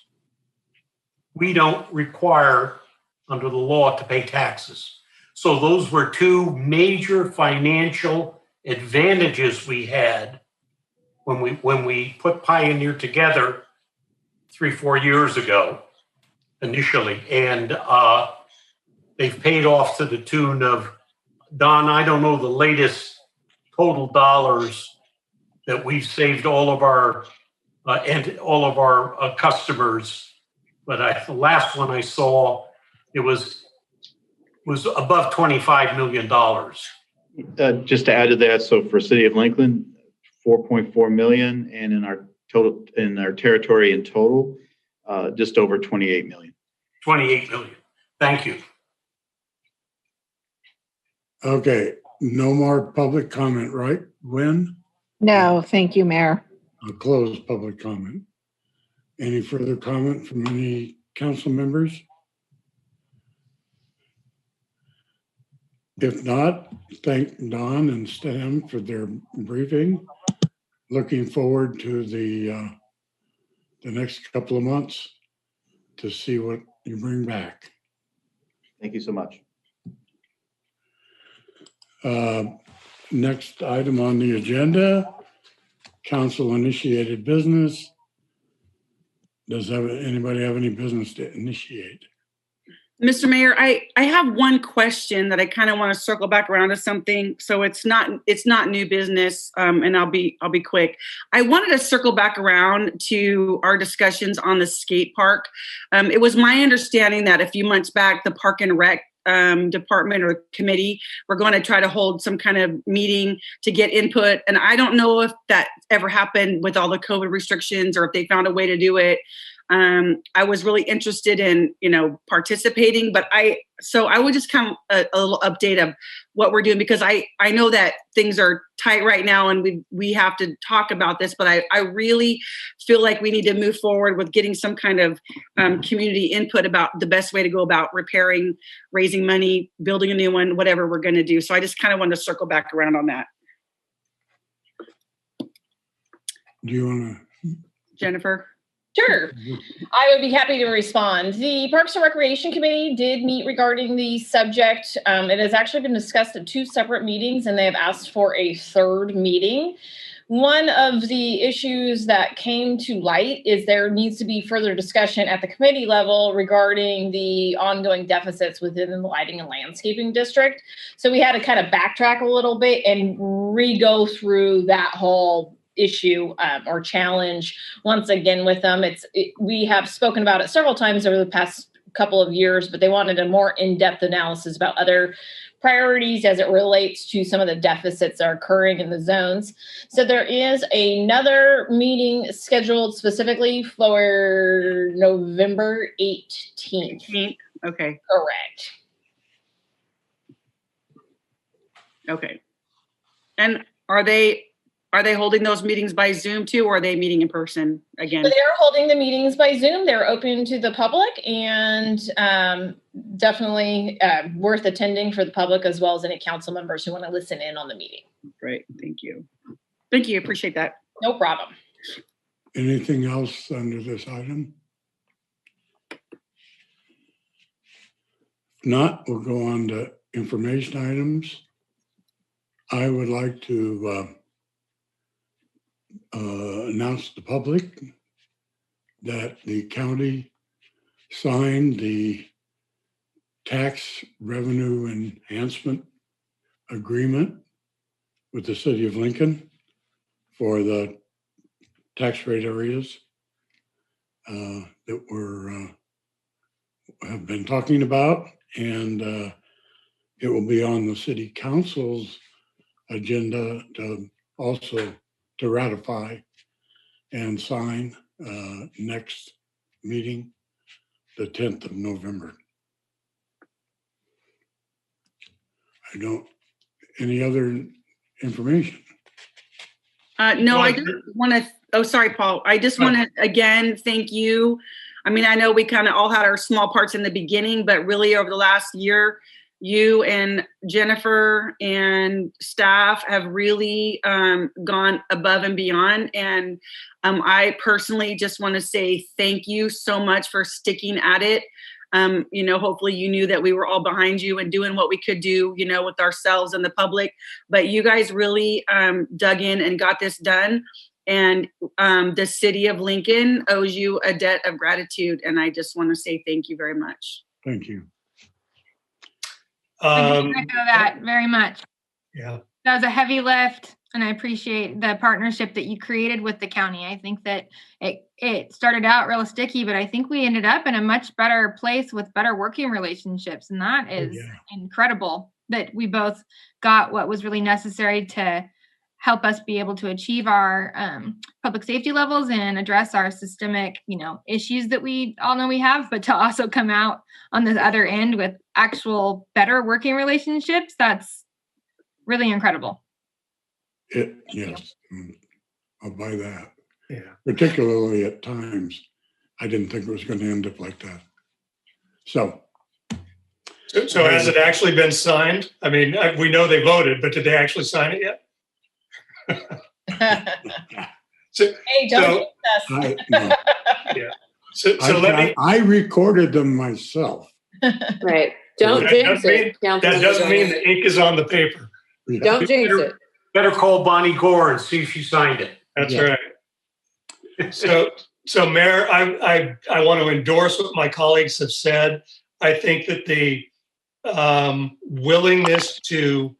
We don't require, under the law, to pay taxes. So those were two major financial advantages we had when we put Pioneer together 3-4 years ago, initially. And they've paid off to the tune of, Don, I don't know the latest total dollars that we've saved all of our customers, but the last one I saw, it was was above $25 million. Just to add to that, so for City of Lincoln, 4.4 million, and in our territory in total, just over 28 million. 28 million. Thank you. Okay, no more public comment, right? Gwen? No, thank you, Mayor. I'll close public comment. Any further comment from any council members? If not, thank Don and Stan for their briefing. Looking forward to the next couple of months to see what you bring back. Thank you so much. Next item on the agenda, council initiated business. Does anybody have any business to initiate? Mr. Mayor, I have one question that I kind of want to circle back around to something. So it's not new business, and I'll be quick. I wanted to circle back around to our discussions on the skate park. It was my understanding that a few months back, the Park and Rec department or committee were going to try to hold some kind of meeting to get input. And I don't know if that ever happened with all the COVID restrictions or if they found a way to do it. I was really interested in, participating, but I would just kind of a little update of what we're doing, because I know that things are tight right now and we have to talk about this, but I really feel like we need to move forward with getting some kind of community input about the best way to go about repairing, raising money, building a new one, whatever we're going to do. So I just kind of wanted to circle back around on that. Do you want to? Jennifer? Sure. I would be happy to respond. The Parks and Recreation Committee did meet regarding the subject. It has actually been discussed at 2 separate meetings, and they have asked for a 3rd meeting. One of the issues that came to light is there needs to be further discussion at the committee level regarding the ongoing deficits within the lighting and landscaping district. So we had to kind of backtrack a little bit and re-go through that whole issue or challenge once again with them. We have spoken about it several times over the past couple of years, but they wanted a more in-depth analysis about other priorities as it relates to some of the deficits that are occurring in the zones. So there is another meeting scheduled specifically for November 18th. Okay. Correct. Okay. And are they holding those meetings by Zoom too, or are they meeting in person again? So they're holding the meetings by Zoom. They're open to the public and definitely worth attending for the public as well as any council members who want to listen in on the meeting. Great. Thank you. Thank you. Appreciate that. No problem. Anything else under this item? If not, we'll go on to information items. I would like to announce to the public that the county signed the tax revenue enhancement agreement with the city of Lincoln for the tax rate areas that have been talking about, and it will be on the city council's agenda to also to ratify and sign next meeting, the 10th of November. Any other information? No, I just want to, sorry, Paul. I just want to, again, thank you. I mean, I know we kind of all had our small parts in the beginning, but really over the last year, you and Jennifer and staff have really gone above and beyond. And I personally just want to say thank you so much for sticking at it. Hopefully you knew that we were all behind you and doing what we could do, with ourselves and the public. But you guys really dug in and got this done. And the city of Lincoln owes you a debt of gratitude. And I just want to say thank you very much. Thank you. I echo that very much. Yeah. That was a heavy lift, and I appreciate the partnership that you created with the county. I think that it started out real sticky, but I think we ended up in a much better place with better working relationships, and that is incredible that we both got what was really necessary to help us be able to achieve our public safety levels and address our systemic, issues that we all know we have, but to also come out on the other end with actual better working relationships. That's really incredible. Yes, I'll buy that. Yeah. Particularly at times, I didn't think it was going to end up like that. So has it actually been signed? I mean, we know they voted, but did they actually sign it yet? Hey, don't I recorded them myself. Right. Don't jinx it. That doesn't mean the ink is on the paper. Don't jinx it. Better call Bonnie Gore and see if she signed it. That's right. So Mayor, I want to endorse what my colleagues have said. I think that the willingness to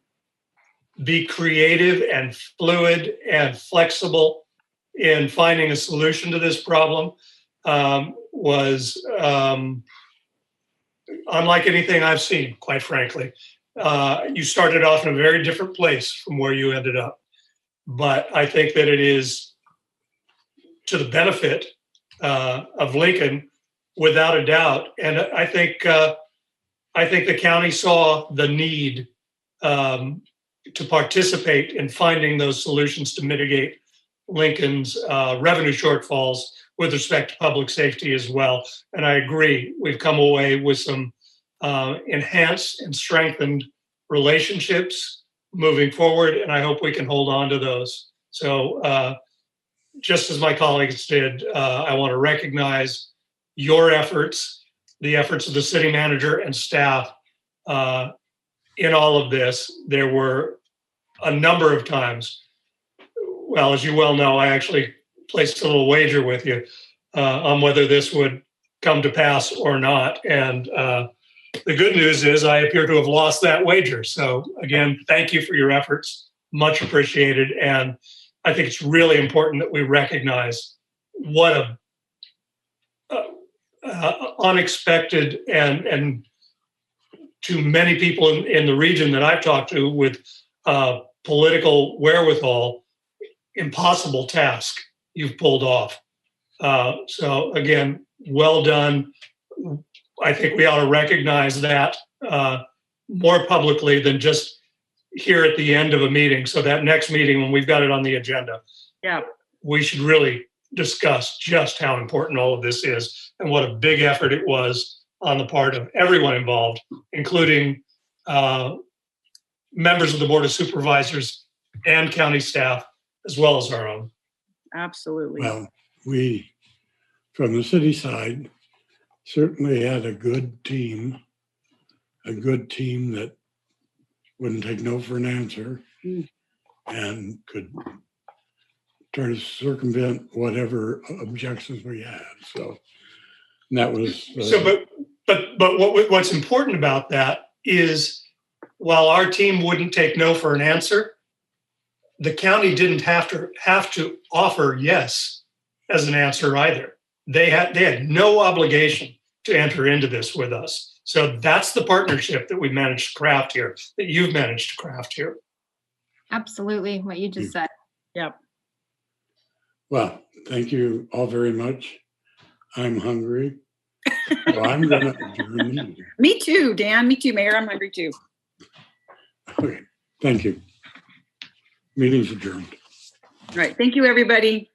be creative and fluid and flexible in finding a solution to this problem was unlike anything I've seen, quite frankly. You started off in a very different place from where you ended up. But I think that it is to the benefit of Lincoln, without a doubt. And I think the county saw the need to participate in finding those solutions to mitigate Lincoln's revenue shortfalls with respect to public safety as well. And I agree, we've come away with some enhanced and strengthened relationships moving forward, and I hope we can hold on to those. So just as my colleagues did, I want to recognize your efforts, the efforts of the city manager and staff in all of this. There were a number of times, well, as you well know, I actually placed a little wager with you on whether this would come to pass or not. And the good news is I appear to have lost that wager. So again, thank you for your efforts. Much appreciated. And I think it's really important that we recognize what a unexpected and to many people in the region that I've talked to with political wherewithal, impossible task you've pulled off. So again, well done. I think we ought to recognize that more publicly than just here at the end of a meeting. So that next meeting, when we've got it on the agenda, we should really discuss just how important all of this is and what a big effort it was on the part of everyone involved, including members of the Board of Supervisors and county staff, as well as our own. Absolutely. Well, we, from the city side, certainly had a good team that wouldn't take no for an answer and could try to circumvent whatever objections we had. So that was but what's important about that is while our team wouldn't take no for an answer, the county didn't have to offer yes as an answer either. They had no obligation to enter into this with us. So that's the partnership that we managed to craft here, that you've managed to craft here. Absolutely, what you just said. Yep. Well, thank you all very much. I'm hungry. So I'm going to adjourn the meeting. Me too, Dan. Me too, Mayor. I'm hungry too. Okay, thank you. Meeting's adjourned. All right. Thank you, everybody.